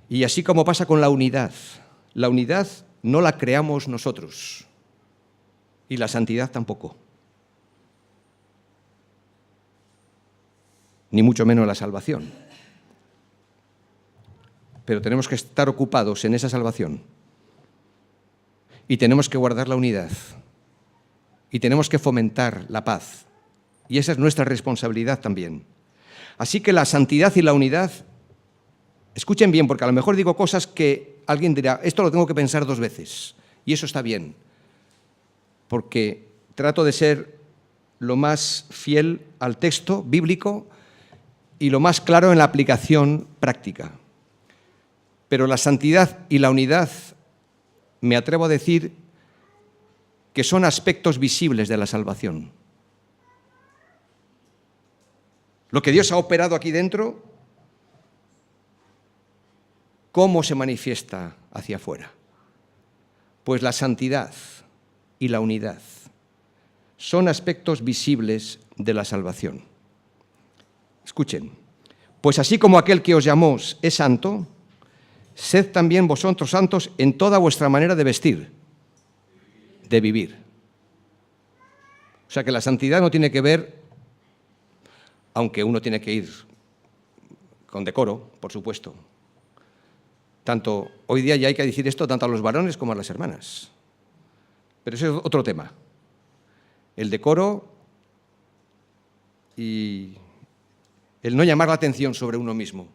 A: Y así como pasa con la unidad no la creamos nosotros, y la santidad tampoco, ni mucho menos la salvación. Pero tenemos que estar ocupados en esa salvación y tenemos que guardar la unidad y tenemos que fomentar la paz, y esa es nuestra responsabilidad también. Así que la santidad y la unidad, escuchen bien, porque a lo mejor digo cosas que alguien dirá, esto lo tengo que pensar 2 veces, y eso está bien, porque trato de ser lo más fiel al texto bíblico y lo más claro en la aplicación práctica. Pero la santidad y la unidad, me atrevo a decir, que son aspectos visibles de la salvación. Lo que Dios ha operado aquí dentro, ¿cómo se manifiesta hacia afuera? Pues la santidad y la unidad son aspectos visibles de la salvación. Escuchen, pues así como aquel que os llamó es santo, sed también vosotros santos en toda vuestra manera de vestir, de vivir. O sea que la santidad no tiene que ver, aunque uno tiene que ir con decoro, por supuesto. Tanto hoy día ya hay que decir esto tanto a los varones como a las hermanas. Pero ese es otro tema. El decoro y el no llamar la atención sobre uno mismo.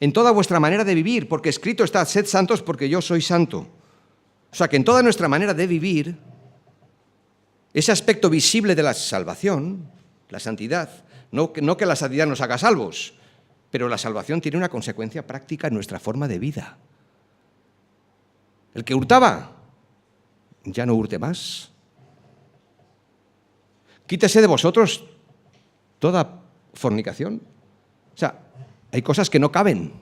A: En toda vuestra manera de vivir, porque escrito está, sed santos porque yo soy santo. O sea que en toda nuestra manera de vivir, ese aspecto visible de la salvación, la santidad, no que la santidad nos haga salvos, pero la salvación tiene una consecuencia práctica en nuestra forma de vida. El que hurtaba, ya no hurte más. Quítese de vosotros toda fornicación. O sea, hay cosas que no caben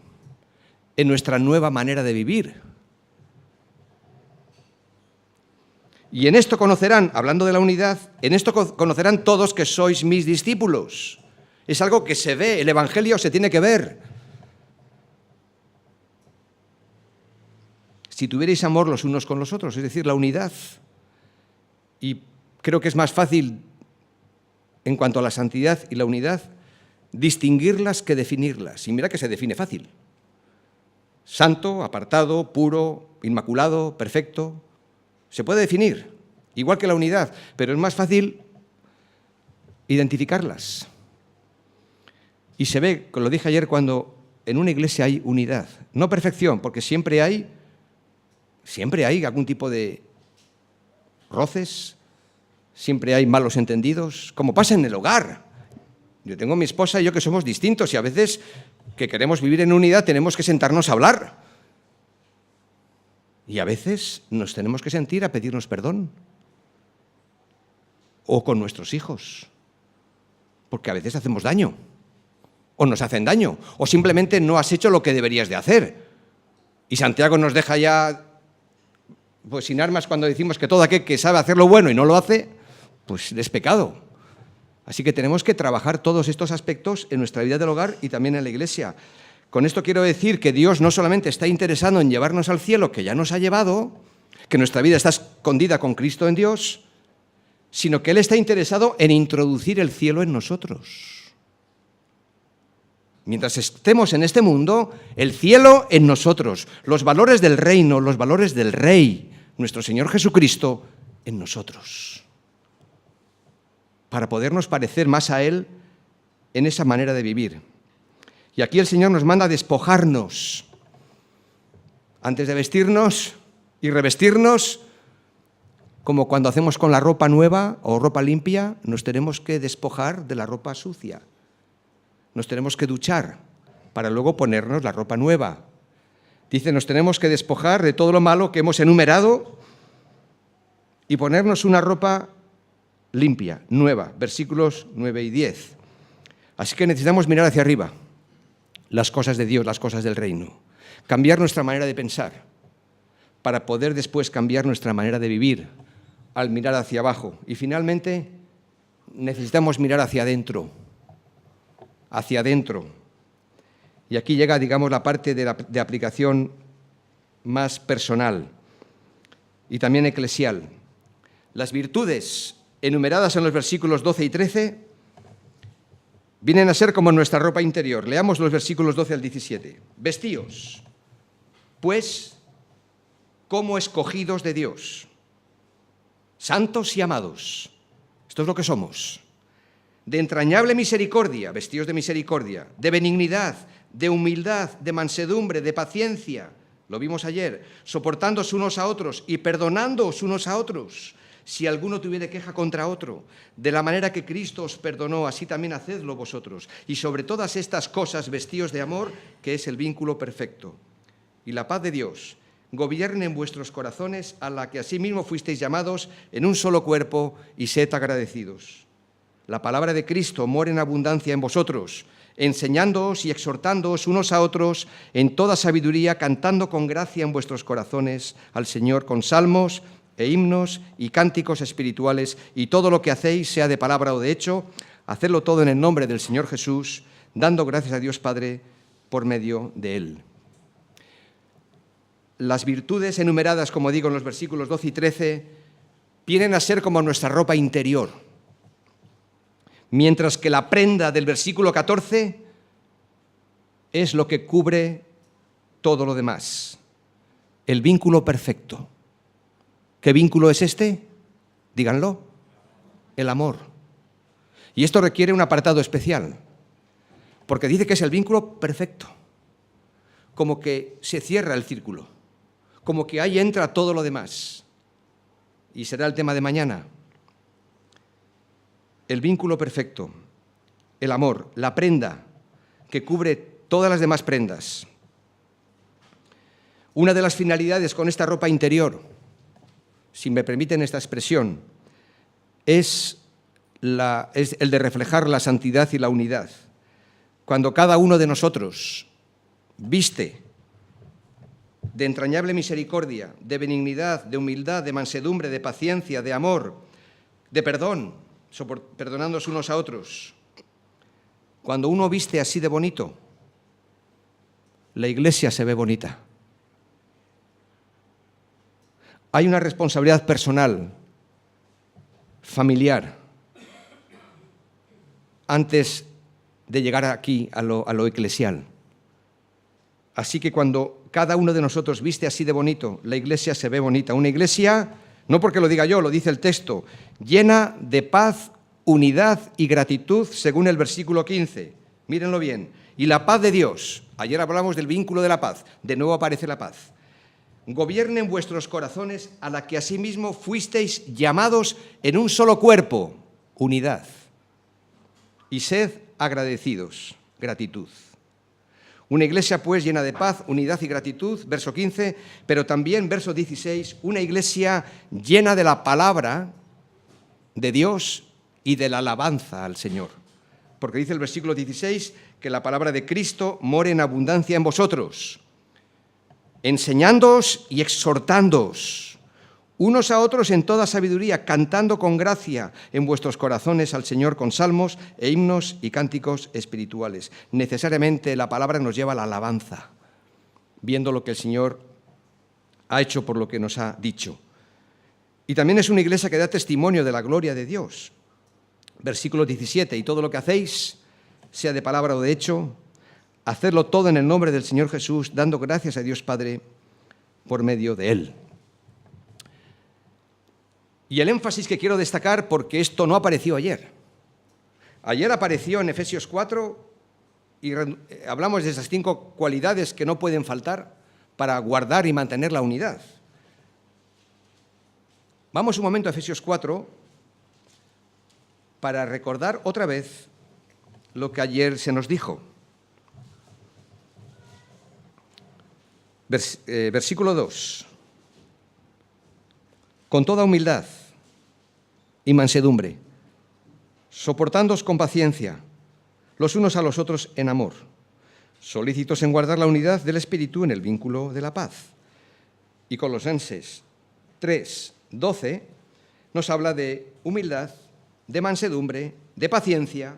A: en nuestra nueva manera de vivir. Y en esto conocerán, hablando de la unidad, en esto conocerán todos que sois mis discípulos. Es algo que se ve, el Evangelio se tiene que ver. Si tuvierais amor los unos con los otros, es decir, la unidad. Y creo que es más fácil, en cuanto a la santidad y la unidad, distinguirlas que definirlas. Y mira que se define fácil. Santo, apartado, puro, inmaculado, perfecto. Se puede definir, igual que la unidad, pero es más fácil identificarlas. Y se ve, como lo dije ayer, cuando en una iglesia hay unidad. No perfección, porque siempre hay algún tipo de roces, siempre hay malos entendidos, como pasa en el hogar. Yo tengo a mi esposa y yo que somos distintos y a veces que queremos vivir en unidad tenemos que sentarnos a hablar. Y a veces nos tenemos que sentir a pedirnos perdón. O con nuestros hijos, porque a veces hacemos daño, o nos hacen daño, o simplemente no has hecho lo que deberías de hacer. Y Santiago nos deja ya pues sin armas cuando decimos que todo aquel que sabe hacer lo bueno y no lo hace, pues es pecado. Así que tenemos que trabajar todos estos aspectos en nuestra vida del hogar y también en la iglesia. Con esto quiero decir que Dios no solamente está interesado en llevarnos al cielo, que ya nos ha llevado, que nuestra vida está escondida con Cristo en Dios, sino que Él está interesado en introducir el cielo en nosotros. Mientras estemos en este mundo, el cielo en nosotros, los valores del reino, los valores del Rey, nuestro Señor Jesucristo, en nosotros. Para podernos parecer más a Él en esa manera de vivir. Y aquí el Señor nos manda a despojarnos. Antes de vestirnos y revestirnos, como cuando hacemos con la ropa nueva o ropa limpia, nos tenemos que despojar de la ropa sucia. Nos tenemos que duchar para luego ponernos la ropa nueva. Dice, nos tenemos que despojar de todo lo malo que hemos enumerado y ponernos una ropa limpia, nueva, versículos 9 y 10. Así que necesitamos mirar hacia arriba, las cosas de Dios, las cosas del reino. Cambiar nuestra manera de pensar para poder después cambiar nuestra manera de vivir al mirar hacia abajo. Y finalmente necesitamos mirar hacia adentro. Hacia adentro. Y aquí llega, digamos, la parte de aplicación más personal y también eclesial. Las virtudes enumeradas en los versículos 12 y 13 vienen a ser como nuestra ropa interior. Leamos los versículos 12 al 17. Vestíos, pues, como escogidos de Dios, santos y amados. Esto es lo que somos. De entrañable misericordia, vestíos de misericordia, de benignidad, de humildad, de mansedumbre, de paciencia, lo vimos ayer, soportándoos unos a otros y perdonándoos unos a otros, si alguno tuviere queja contra otro, de la manera que Cristo os perdonó, así también hacedlo vosotros. Y sobre todas estas cosas vestíos de amor, que es el vínculo perfecto. Y la paz de Dios gobierne en vuestros corazones, a la que asimismo fuisteis llamados en un solo cuerpo, y sed agradecidos. La palabra de Cristo mora en abundancia en vosotros, enseñándoos y exhortándoos unos a otros en toda sabiduría, cantando con gracia en vuestros corazones al Señor con salmos e himnos y cánticos espirituales, y todo lo que hacéis, sea de palabra o de hecho, hacedlo todo en el nombre del Señor Jesús, dando gracias a Dios Padre por medio de Él. Las virtudes enumeradas, como digo, en los versículos 12 y 13, vienen a ser como nuestra ropa interior, mientras que la prenda del versículo 14 es lo que cubre todo lo demás, el vínculo perfecto. ¿Qué vínculo es este? Díganlo. El amor. Y esto requiere un apartado especial, porque dice que es el vínculo perfecto, como que se cierra el círculo, como que ahí entra todo lo demás. Y será el tema de mañana. El vínculo perfecto, el amor, la prenda que cubre todas las demás prendas. Una de las finalidades con esta ropa interior, si me permiten esta expresión, es el de reflejar la santidad y la unidad. Cuando cada uno de nosotros viste de entrañable misericordia, de benignidad, de humildad, de mansedumbre, de paciencia, de amor, de perdón, perdonándonos unos a otros. Cuando uno viste así de bonito, la iglesia se ve bonita. Hay una responsabilidad personal familiar, antes de llegar aquí a lo eclesial. Así que cuando cada uno de nosotros viste así de bonito, la iglesia se ve bonita. Una iglesia, no porque lo diga yo, lo dice el texto, llena de paz, unidad y gratitud, según el versículo 15. Mírenlo bien. Y la paz de Dios, ayer hablamos del vínculo de la paz, de nuevo aparece la paz. Gobierne en vuestros corazones, a la que asimismo fuisteis llamados en un solo cuerpo, unidad. Y sed agradecidos, gratitud. Una iglesia, pues, llena de paz, unidad y gratitud, verso 15, pero también, verso 16, una iglesia llena de la palabra de Dios y de la alabanza al Señor. Porque dice el versículo 16 que la palabra de Cristo more en abundancia en vosotros, enseñándoos y exhortándoos unos a otros en toda sabiduría, cantando con gracia en vuestros corazones al Señor con salmos e himnos y cánticos espirituales. Necesariamente la palabra nos lleva a la alabanza, viendo lo que el Señor ha hecho por lo que nos ha dicho. Y también es una iglesia que da testimonio de la gloria de Dios. Versículo 17, y todo lo que hacéis, sea de palabra o de hecho, hacedlo todo en el nombre del Señor Jesús, dando gracias a Dios Padre por medio de Él. Y el énfasis que quiero destacar, porque esto no apareció ayer. Ayer apareció en Efesios 4 y hablamos de esas 5 cualidades que no pueden faltar para guardar y mantener la unidad. Vamos un momento a Efesios 4 para recordar otra vez lo que ayer se nos dijo. Versículo 2. Con toda humildad y mansedumbre, soportándoos con paciencia, los unos a los otros en amor, solícitos en guardar la unidad del Espíritu en el vínculo de la paz. Y Colosenses 3:12 nos habla de humildad, de mansedumbre, de paciencia,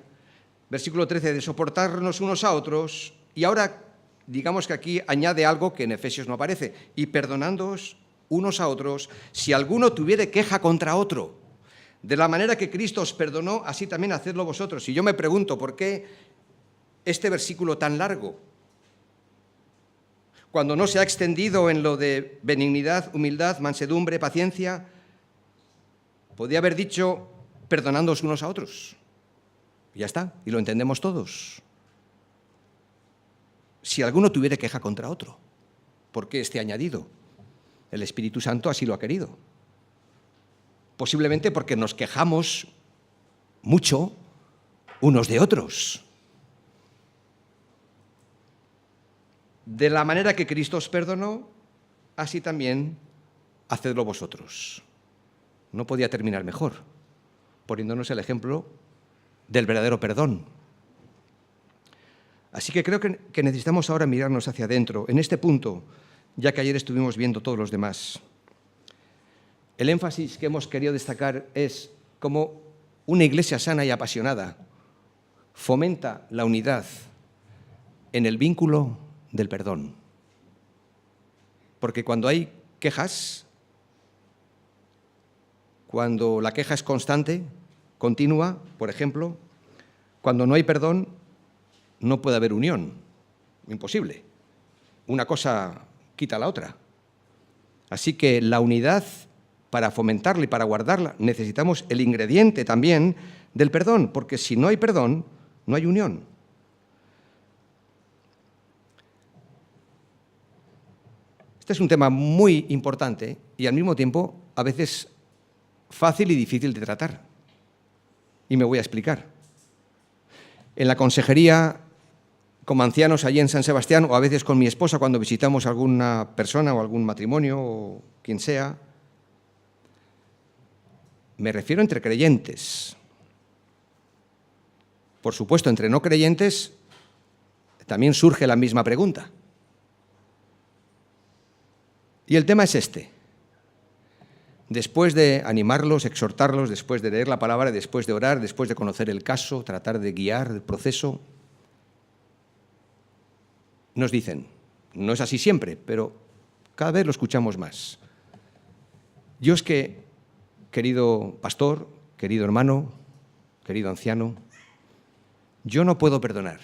A: versículo 13, de soportarnos unos a otros, y ahora digamos que aquí añade algo que en Efesios no aparece, y perdonándoos unos a otros si alguno tuviere queja contra otro. De la manera que Cristo os perdonó, así también hacedlo vosotros. Y yo me pregunto, ¿por qué este versículo tan largo? Cuando no se ha extendido en lo de benignidad, humildad, mansedumbre, paciencia, podía haber dicho perdonándoos unos a otros. Y ya está, y lo entendemos todos. Si alguno tuviera queja contra otro, ¿por qué este añadido? El Espíritu Santo así lo ha querido. Posiblemente porque nos quejamos mucho unos de otros. De la manera que Cristo os perdonó, así también hacedlo vosotros. No podía terminar mejor, poniéndonos el ejemplo del verdadero perdón. Así que creo que necesitamos ahora mirarnos hacia adentro, en este punto, ya que ayer estuvimos viendo todos los demás. El énfasis que hemos querido destacar es cómo una iglesia sana y apasionada fomenta la unidad en el vínculo del perdón. Porque cuando hay quejas, cuando la queja es constante, continua, por ejemplo, cuando no hay perdón, no puede haber unión. Imposible. Una cosa quita la otra. Así que la unidad, para fomentarla y para guardarla, necesitamos el ingrediente también del perdón, porque si no hay perdón, no hay unión. Este es un tema muy importante y al mismo tiempo a veces fácil y difícil de tratar. Y me voy a explicar. En la consejería, como ancianos allí en San Sebastián, o a veces con mi esposa cuando visitamos a alguna persona o algún matrimonio o quien sea, me refiero entre creyentes. Por supuesto, entre no creyentes también surge la misma pregunta. Y el tema es este. Después de animarlos, exhortarlos, después de leer la palabra, después de orar, después de conocer el caso, tratar de guiar el proceso, nos dicen, no es así siempre, pero cada vez lo escuchamos más. Yo es que, querido pastor, querido hermano, querido anciano, yo no puedo perdonar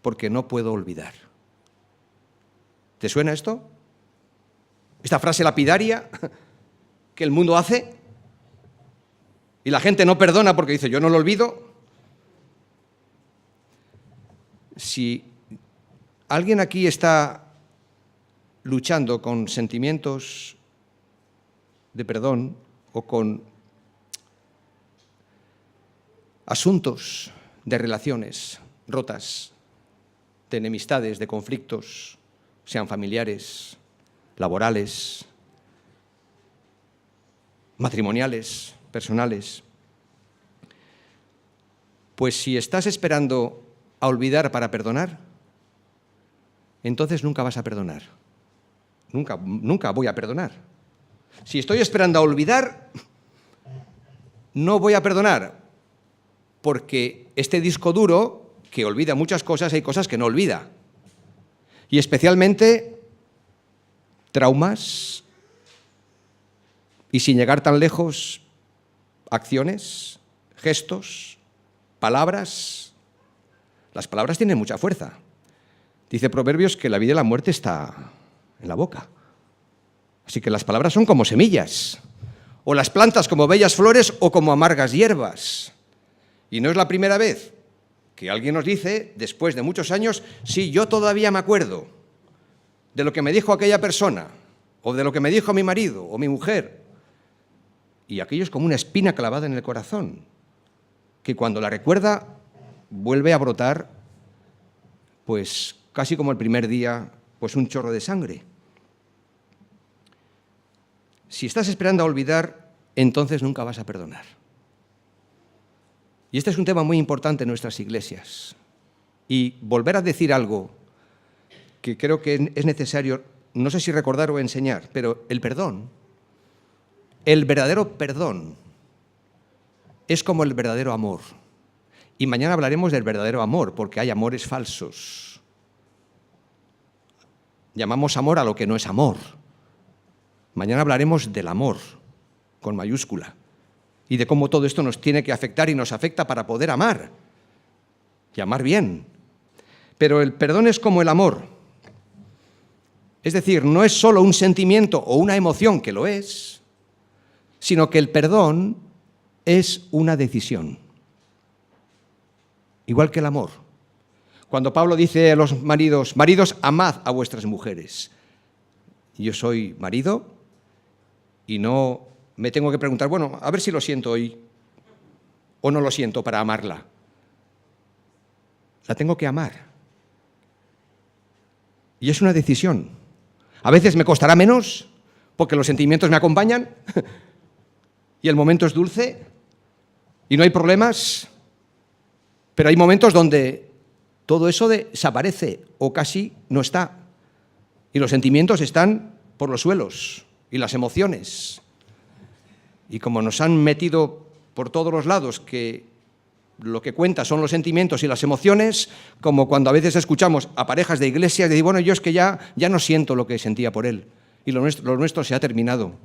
A: porque no puedo olvidar. ¿Te suena esto? Esta frase lapidaria que el mundo hace y la gente no perdona porque dice, yo no lo olvido. Si alguien aquí está luchando con sentimientos de perdón o con asuntos de relaciones rotas, de enemistades, de conflictos, sean familiares, laborales, matrimoniales, personales, pues si estás esperando a olvidar para perdonar, entonces nunca vas a perdonar. Nunca voy a perdonar. Si estoy esperando a olvidar, no voy a perdonar, porque este disco duro, que olvida muchas cosas, hay cosas que no olvida. Y especialmente traumas y, sin llegar tan lejos, acciones, gestos, palabras. Las palabras tienen mucha fuerza. Dice Proverbios que la vida y la muerte está en la boca. Así que las palabras son como semillas, o las plantas como bellas flores o como amargas hierbas. Y no es la primera vez que alguien nos dice, después de muchos años, sí, yo todavía me acuerdo de lo que me dijo aquella persona, o de lo que me dijo mi marido o mi mujer. Y aquello es como una espina clavada en el corazón, que cuando la recuerda vuelve a brotar, pues casi como el primer día, pues un chorro de sangre. Si estás esperando a olvidar, entonces nunca vas a perdonar. Y este es un tema muy importante en nuestras iglesias. Y volver a decir algo que creo que es necesario, no sé si recordar o enseñar, pero el perdón, el verdadero perdón, es como el verdadero amor. Y mañana hablaremos del verdadero amor, porque hay amores falsos. Llamamos amor a lo que no es amor. Mañana hablaremos del amor, con mayúscula, y de cómo todo esto nos tiene que afectar y nos afecta para poder amar, y amar bien. Pero el perdón es como el amor. Es decir, no es solo un sentimiento o una emoción, que lo es, sino que el perdón es una decisión. Igual que el amor. Cuando Pablo dice a los maridos, maridos, amad a vuestras mujeres. Yo soy marido y no me tengo que preguntar, bueno, a ver si lo siento hoy o no lo siento para amarla. La tengo que amar. Y es una decisión. A veces me costará menos porque los sentimientos me acompañan y el momento es dulce y no hay problemas, pero hay momentos donde todo eso desaparece o casi no está y los sentimientos están por los suelos y las emociones. Y como nos han metido por todos los lados que lo que cuenta son los sentimientos y las emociones, como cuando a veces escuchamos a parejas de iglesias decir, bueno, yo es que ya no siento lo que sentía por él y lo nuestro se ha terminado,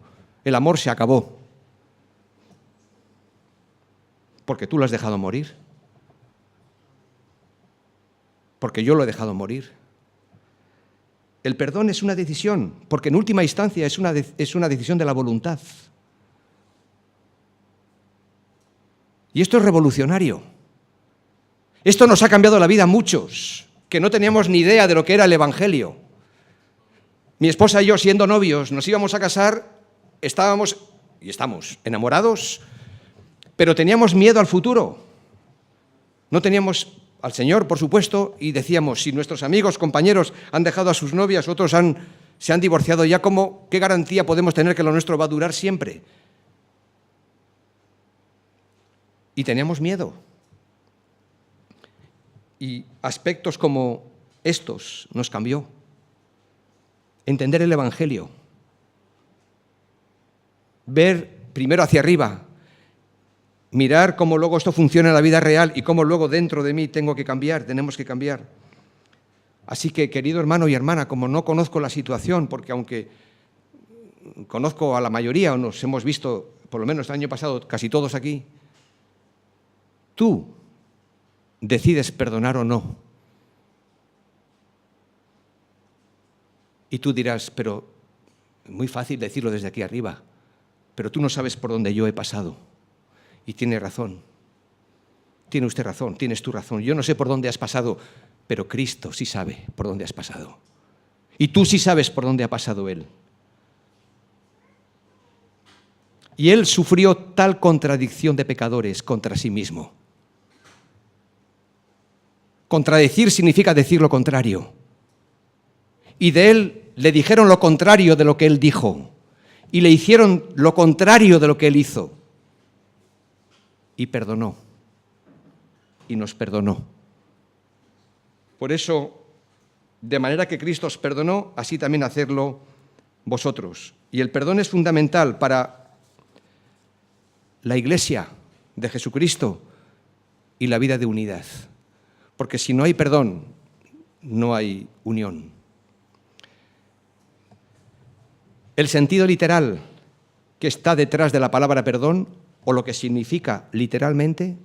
A: el amor se acabó. Porque tú lo has dejado morir. Porque yo lo he dejado morir. El perdón es una decisión, porque en última instancia es una decisión de la voluntad. Y esto es revolucionario. Esto nos ha cambiado la vida a muchos, que no teníamos ni idea de lo que era el Evangelio. Mi esposa y yo, siendo novios, nos íbamos a casar, estábamos, y estamos, enamorados, pero teníamos miedo al futuro. No teníamos al Señor, por supuesto, y decíamos, si nuestros amigos, compañeros han dejado a sus novias, otros se han divorciado ya, ¿qué garantía podemos tener que lo nuestro va a durar siempre? Y teníamos miedo. Y aspectos como estos nos cambió. Entender el Evangelio. Ver primero hacia arriba. Mirar cómo luego esto funciona en la vida real y cómo luego dentro de mí tenemos que cambiar. Así que, querido hermano y hermana, como no conozco la situación, porque aunque conozco a la mayoría o nos hemos visto por lo menos el año pasado, casi todos aquí, tú decides perdonar o no. Y tú dirás, pero es muy fácil decirlo desde aquí arriba, pero tú no sabes por dónde yo he pasado. Y tiene razón. Tiene usted razón, tienes tu razón. Yo no sé por dónde has pasado, pero Cristo sí sabe por dónde has pasado. Y tú sí sabes por dónde ha pasado Él. Y Él sufrió tal contradicción de pecadores contra sí mismo. Contradecir significa decir lo contrario. Y de Él le dijeron lo contrario de lo que Él dijo. Y le hicieron lo contrario de lo que Él hizo. Y perdonó. Y nos perdonó. Por eso, de manera que Cristo os perdonó, así también hacedlo vosotros. Y el perdón es fundamental para la Iglesia de Jesucristo y la vida de unidad. Porque si no hay perdón, no hay unión. El sentido literal que está detrás de la palabra perdón, o lo que significa literalmente,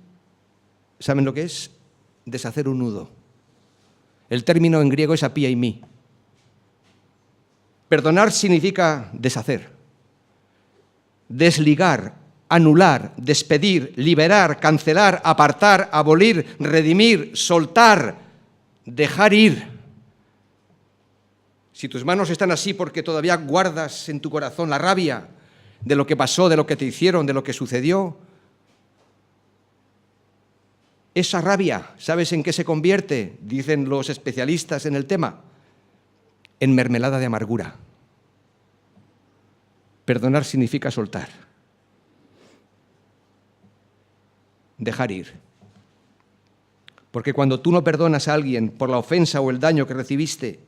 A: ¿saben lo que es? Deshacer un nudo. El término en griego es apía y mí. Perdonar significa deshacer, desligar, anular, despedir, liberar, cancelar, apartar, abolir, redimir, soltar, dejar ir. Si tus manos están así porque todavía guardas en tu corazón la rabia de lo que pasó, de lo que te hicieron, de lo que sucedió, esa rabia, ¿sabes en qué se convierte? Dicen los especialistas en el tema, en mermelada de amargura. Perdonar significa soltar, dejar ir. Porque cuando tú no perdonas a alguien por la ofensa o el daño que recibiste,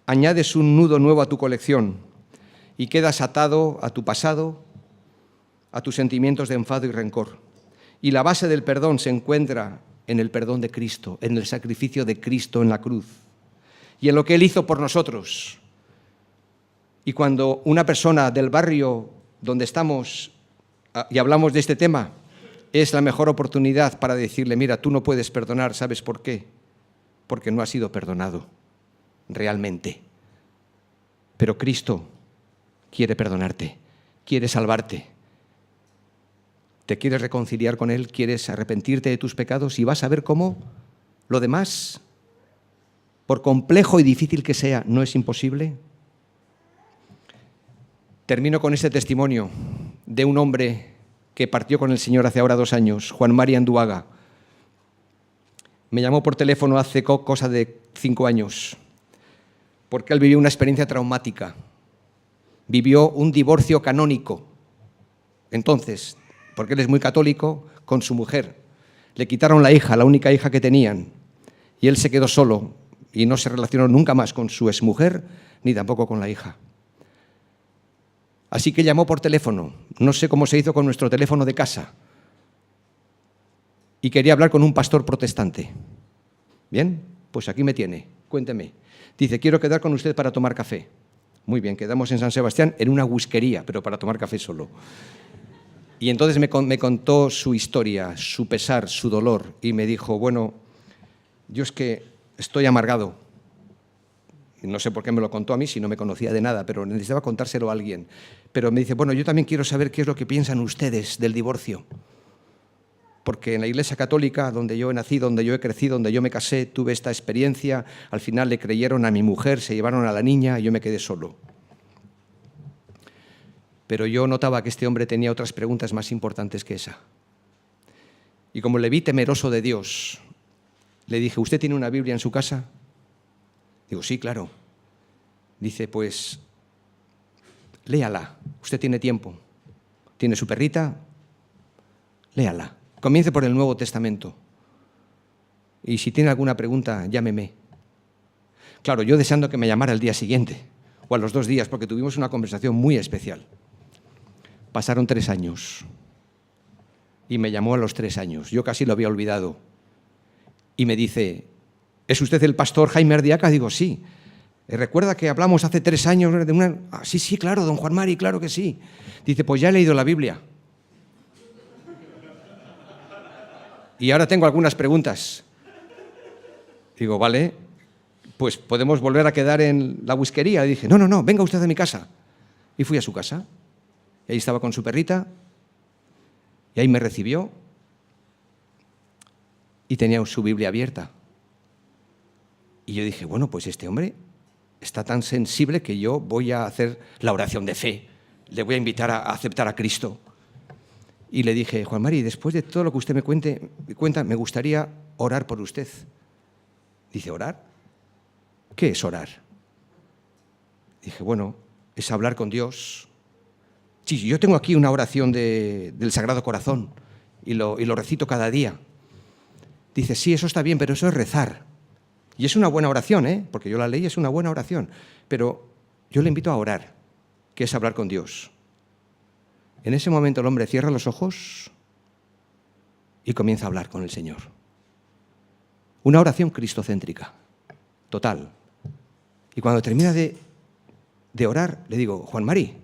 A: añades un nudo nuevo a tu colección y quedas atado a tu pasado, a tus sentimientos de enfado y rencor. Y la base del perdón se encuentra en el perdón de Cristo, en el sacrificio de Cristo en la cruz y en lo que Él hizo por nosotros. Y cuando una persona del barrio donde estamos y hablamos de este tema, es la mejor oportunidad para decirle, mira, tú no puedes perdonar, ¿sabes por qué? Porque no has sido perdonado realmente. Pero Cristo quiere perdonarte, quiere salvarte. ¿Te quieres reconciliar con Él? ¿Quieres arrepentirte de tus pecados? Y vas a ver cómo lo demás, por complejo y difícil que sea, no es imposible. Termino con este testimonio de un hombre que partió con el Señor hace ahora 2 años, Juan Mari Anduaga. Me llamó por teléfono hace cosa de 5 años, porque él vivió una experiencia traumática. Vivió un divorcio canónico. Entonces, porque él es muy católico, con su mujer. Le quitaron la hija, la única hija que tenían, y él se quedó solo y no se relacionó nunca más con su exmujer, ni tampoco con la hija. Así que llamó por teléfono, no sé cómo se hizo con nuestro teléfono de casa, y quería hablar con un pastor protestante. Bien, pues aquí me tiene, cuénteme. Dice, quiero quedar con usted para tomar café. Muy bien, quedamos en San Sebastián en una whiskería, pero para tomar café solo. Y entonces me contó su historia, su pesar, su dolor, y me dijo, bueno, yo es que estoy amargado. No sé por qué me lo contó a mí si no me conocía de nada, pero necesitaba contárselo a alguien. Pero me dice, bueno, yo también quiero saber qué es lo que piensan ustedes del divorcio. Porque en la Iglesia Católica, donde yo he nacido, donde yo he crecido, donde yo me casé, tuve esta experiencia, al final le creyeron a mi mujer, se llevaron a la niña y yo me quedé solo. Pero yo notaba que este hombre tenía otras preguntas más importantes que esa. Y como le vi temeroso de Dios, le dije, ¿usted tiene una Biblia en su casa? Digo, sí, claro. Dice, pues, léala. Usted tiene tiempo. ¿Tiene su perrita? Léala. Comience por el Nuevo Testamento. Y si tiene alguna pregunta, llámeme. Claro, yo deseando que me llamara el día siguiente, o a los 2 días, porque tuvimos una conversación muy especial. Pasaron 3 años. Y me llamó a los 3 años. Yo casi lo había olvidado. Y me dice, ¿es usted el pastor Jaime Ardiaca? Digo, sí. ¿Recuerda que hablamos hace 3 años de una...? Ah, sí, sí, claro, don Juan Mari, claro que sí. Dice, pues ya he leído la Biblia. Y ahora tengo algunas preguntas. Digo, vale, pues podemos volver a quedar en la whiskería. Y dije, no, venga usted a mi casa. Y fui a su casa. Y ahí estaba con su perrita. Y ahí me recibió. Y tenía su Biblia abierta. Y yo dije, bueno, pues este hombre está tan sensible que yo voy a hacer la oración de fe. Le voy a invitar a aceptar a Cristo. Y le dije, Juan Mari, después de todo lo que usted me cuenta, me gustaría orar por usted. Dice, ¿orar? ¿Qué es orar? Dije, bueno, es hablar con Dios. Sí, yo tengo aquí una oración del Sagrado Corazón y lo recito cada día. Dice, sí, eso está bien, pero eso es rezar. Y es una buena oración, porque yo la leí, es una buena oración. Pero yo le invito a orar, que es hablar con Dios. En ese momento el hombre cierra los ojos y comienza a hablar con el Señor. Una oración cristocéntrica, total. Y cuando termina de orar, le digo, Juan Mari,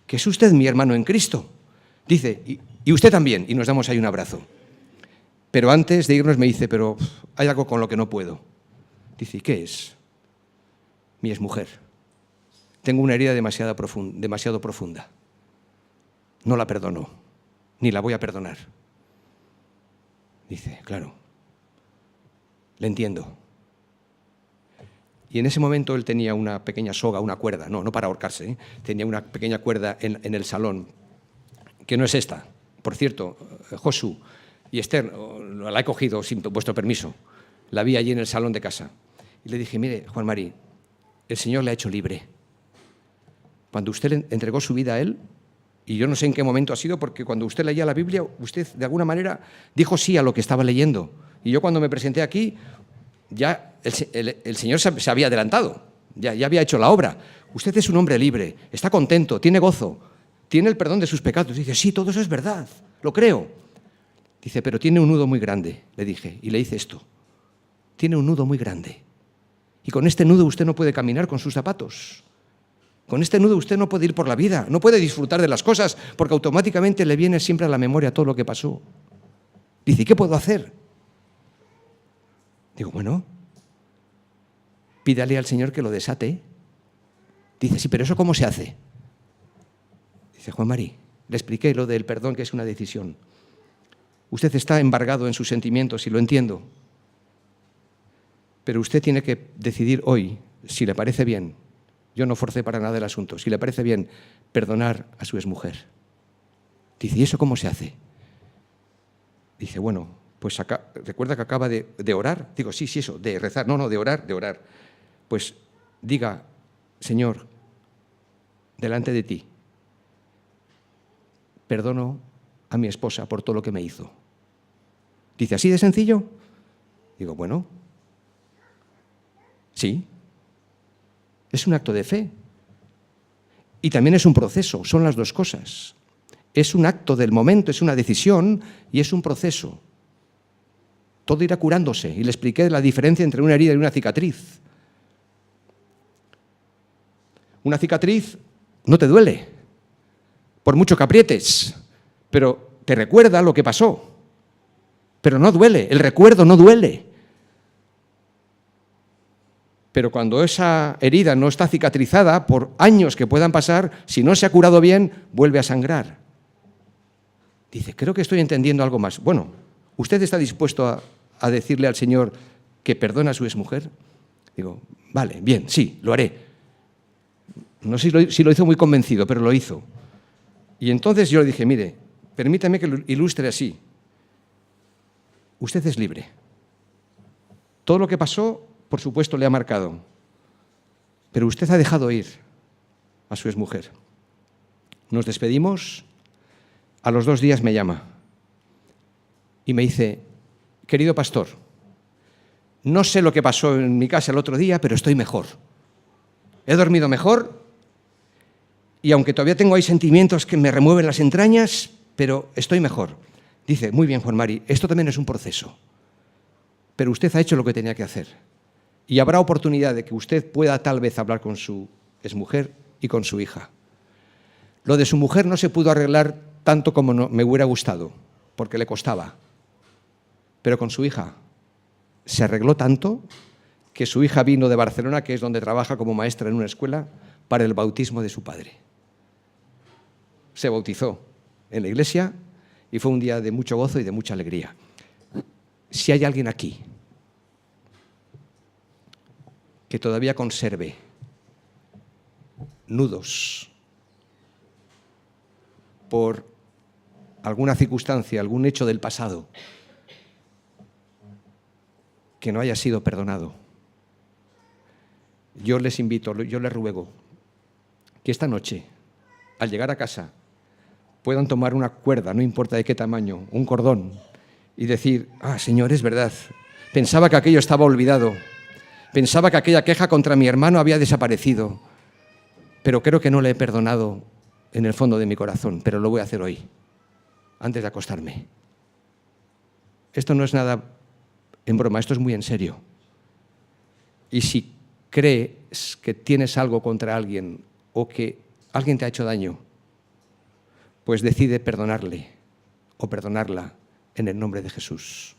A: que es usted mi hermano en Cristo. Dice, y usted también, y nos damos ahí un abrazo. Pero antes de irnos me dice, pero hay algo con lo que no puedo. Dice, ¿y qué es? Mi exmujer. Tengo una herida demasiado profunda. No la perdono, ni la voy a perdonar. Dice, claro, le entiendo. Y en ese momento él tenía una pequeña soga, una cuerda, no para ahorcarse, tenía una pequeña cuerda en el salón, que no es esta. Por cierto, Josu y Esther, la he cogido sin vuestro permiso, la vi allí en el salón de casa. Y le dije, mire, Juan Mari, el Señor le ha hecho libre. Cuando usted le entregó su vida a Él, y yo no sé en qué momento ha sido, porque cuando usted leía la Biblia, usted de alguna manera dijo sí a lo que estaba leyendo. Y yo cuando me presenté aquí, ya el Señor se había adelantado, ya había hecho la obra. Usted es un hombre libre, está contento, tiene gozo, tiene el perdón de sus pecados. Dice, sí, todo eso es verdad, lo creo. Dice, pero tiene un nudo muy grande, le dije, y le hice esto. Tiene un nudo muy grande. Y con este nudo usted no puede caminar con sus zapatos. Con este nudo usted no puede ir por la vida, no puede disfrutar de las cosas, porque automáticamente le viene siempre a la memoria todo lo que pasó. Dice, ¿y qué puedo hacer? Digo, bueno, pídale al Señor que lo desate. Dice, sí, pero ¿eso cómo se hace? Dice, Juan Mari, le expliqué lo del perdón, que es una decisión. Usted está embargado en sus sentimientos y lo entiendo. Pero usted tiene que decidir hoy, si le parece bien, yo no forcé para nada el asunto, si le parece bien, perdonar a su exmujer. Dice, ¿y eso cómo se hace? Dice, bueno, pues recuerda que acaba de orar. Digo, sí, eso, de rezar. No, de orar. Pues diga, Señor, delante de ti, perdono a mi esposa por todo lo que me hizo. Dice, ¿así de sencillo? Digo, bueno, sí. Es un acto de fe. Y también es un proceso, son las dos cosas. Es un acto del momento, es una decisión y es un proceso. Todo irá curándose. Y le expliqué la diferencia entre una herida y una cicatriz. Una cicatriz no te duele, por mucho que aprietes, pero te recuerda lo que pasó. Pero no duele, el recuerdo no duele. Pero cuando esa herida no está cicatrizada, por años que puedan pasar, si no se ha curado bien, vuelve a sangrar. Dice, creo que estoy entendiendo algo más. Bueno, ¿usted está dispuesto a decirle al Señor que perdona a su exmujer? Digo, vale, bien, sí, lo haré. No sé si lo hizo muy convencido, pero lo hizo. Y entonces yo le dije, mire, permítame que lo ilustre así. Usted es libre. Todo lo que pasó, por supuesto, le ha marcado. Pero usted ha dejado ir a su exmujer. Nos despedimos. A los 2 días me llama y me dice, querido pastor, no sé lo que pasó en mi casa el otro día, pero estoy mejor. He dormido mejor y aunque todavía tengo ahí sentimientos que me remueven las entrañas, pero estoy mejor. Dice, muy bien, Juan Mari, esto también es un proceso, pero usted ha hecho lo que tenía que hacer. Y habrá oportunidad de que usted pueda tal vez hablar con su exmujer y con su hija. Lo de su mujer no se pudo arreglar tanto como me hubiera gustado, porque le costaba. Pero con su hija se arregló tanto que su hija vino de Barcelona, que es donde trabaja como maestra en una escuela, para el bautismo de su padre. Se bautizó en la iglesia y fue un día de mucho gozo y de mucha alegría. Si hay alguien aquí que todavía conserve nudos por alguna circunstancia, algún hecho del pasado que no haya sido perdonado, yo les invito, yo les ruego que esta noche, al llegar a casa, puedan tomar una cuerda, no importa de qué tamaño, un cordón, y decir: ah, Señor, es verdad, pensaba que aquello estaba olvidado, pensaba que aquella queja contra mi hermano había desaparecido, pero creo que no le he perdonado en el fondo de mi corazón, pero lo voy a hacer hoy, antes de acostarme. Esto no es nada en broma, esto es muy en serio. Y si crees que tienes algo contra alguien o que alguien te ha hecho daño, pues decide perdonarle o perdonarla en el nombre de Jesús.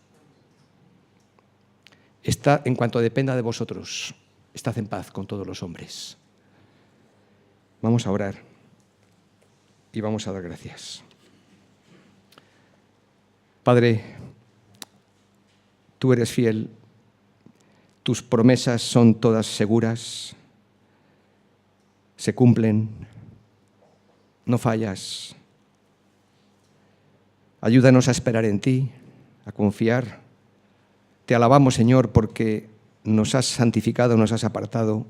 A: En cuanto dependa de vosotros, estad en paz con todos los hombres. Vamos a orar y vamos a dar gracias. Padre, tú eres fiel, tus promesas son todas seguras, se cumplen, no fallas. Ayúdanos a esperar en ti, a confiar. Te alabamos, Señor, porque nos has santificado, nos has apartado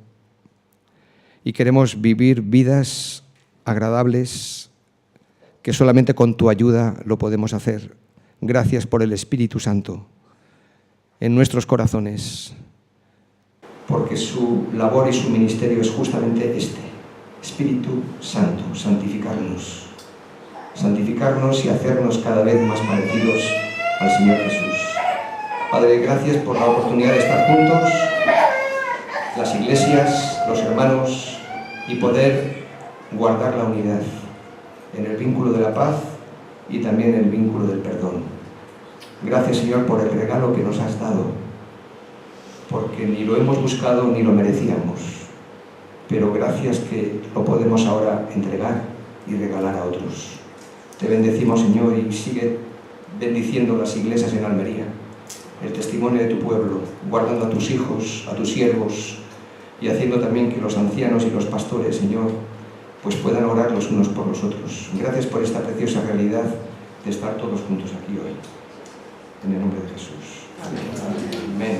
A: y queremos vivir vidas agradables que solamente con tu ayuda lo podemos hacer. Gracias por el Espíritu Santo en nuestros corazones, porque su labor y su ministerio es justamente este: Espíritu Santo, santificarnos y hacernos cada vez más parecidos al Señor Jesús. Padre, gracias por la oportunidad de estar juntos, las iglesias, los hermanos, y poder guardar la unidad en el vínculo de la paz y también en el vínculo del perdón. Gracias, Señor, por el regalo que nos has dado, porque ni lo hemos buscado ni lo merecíamos, pero gracias que lo podemos ahora entregar y regalar a otros. Te bendecimos, Señor, y sigue bendiciendo las iglesias en Almería, el testimonio de tu pueblo, guardando a tus hijos, a tus siervos, y haciendo también que los ancianos y los pastores, Señor, pues puedan orar los unos por los otros. Gracias por esta preciosa realidad de estar todos juntos aquí hoy. En el nombre de Jesús. Amén. Amén.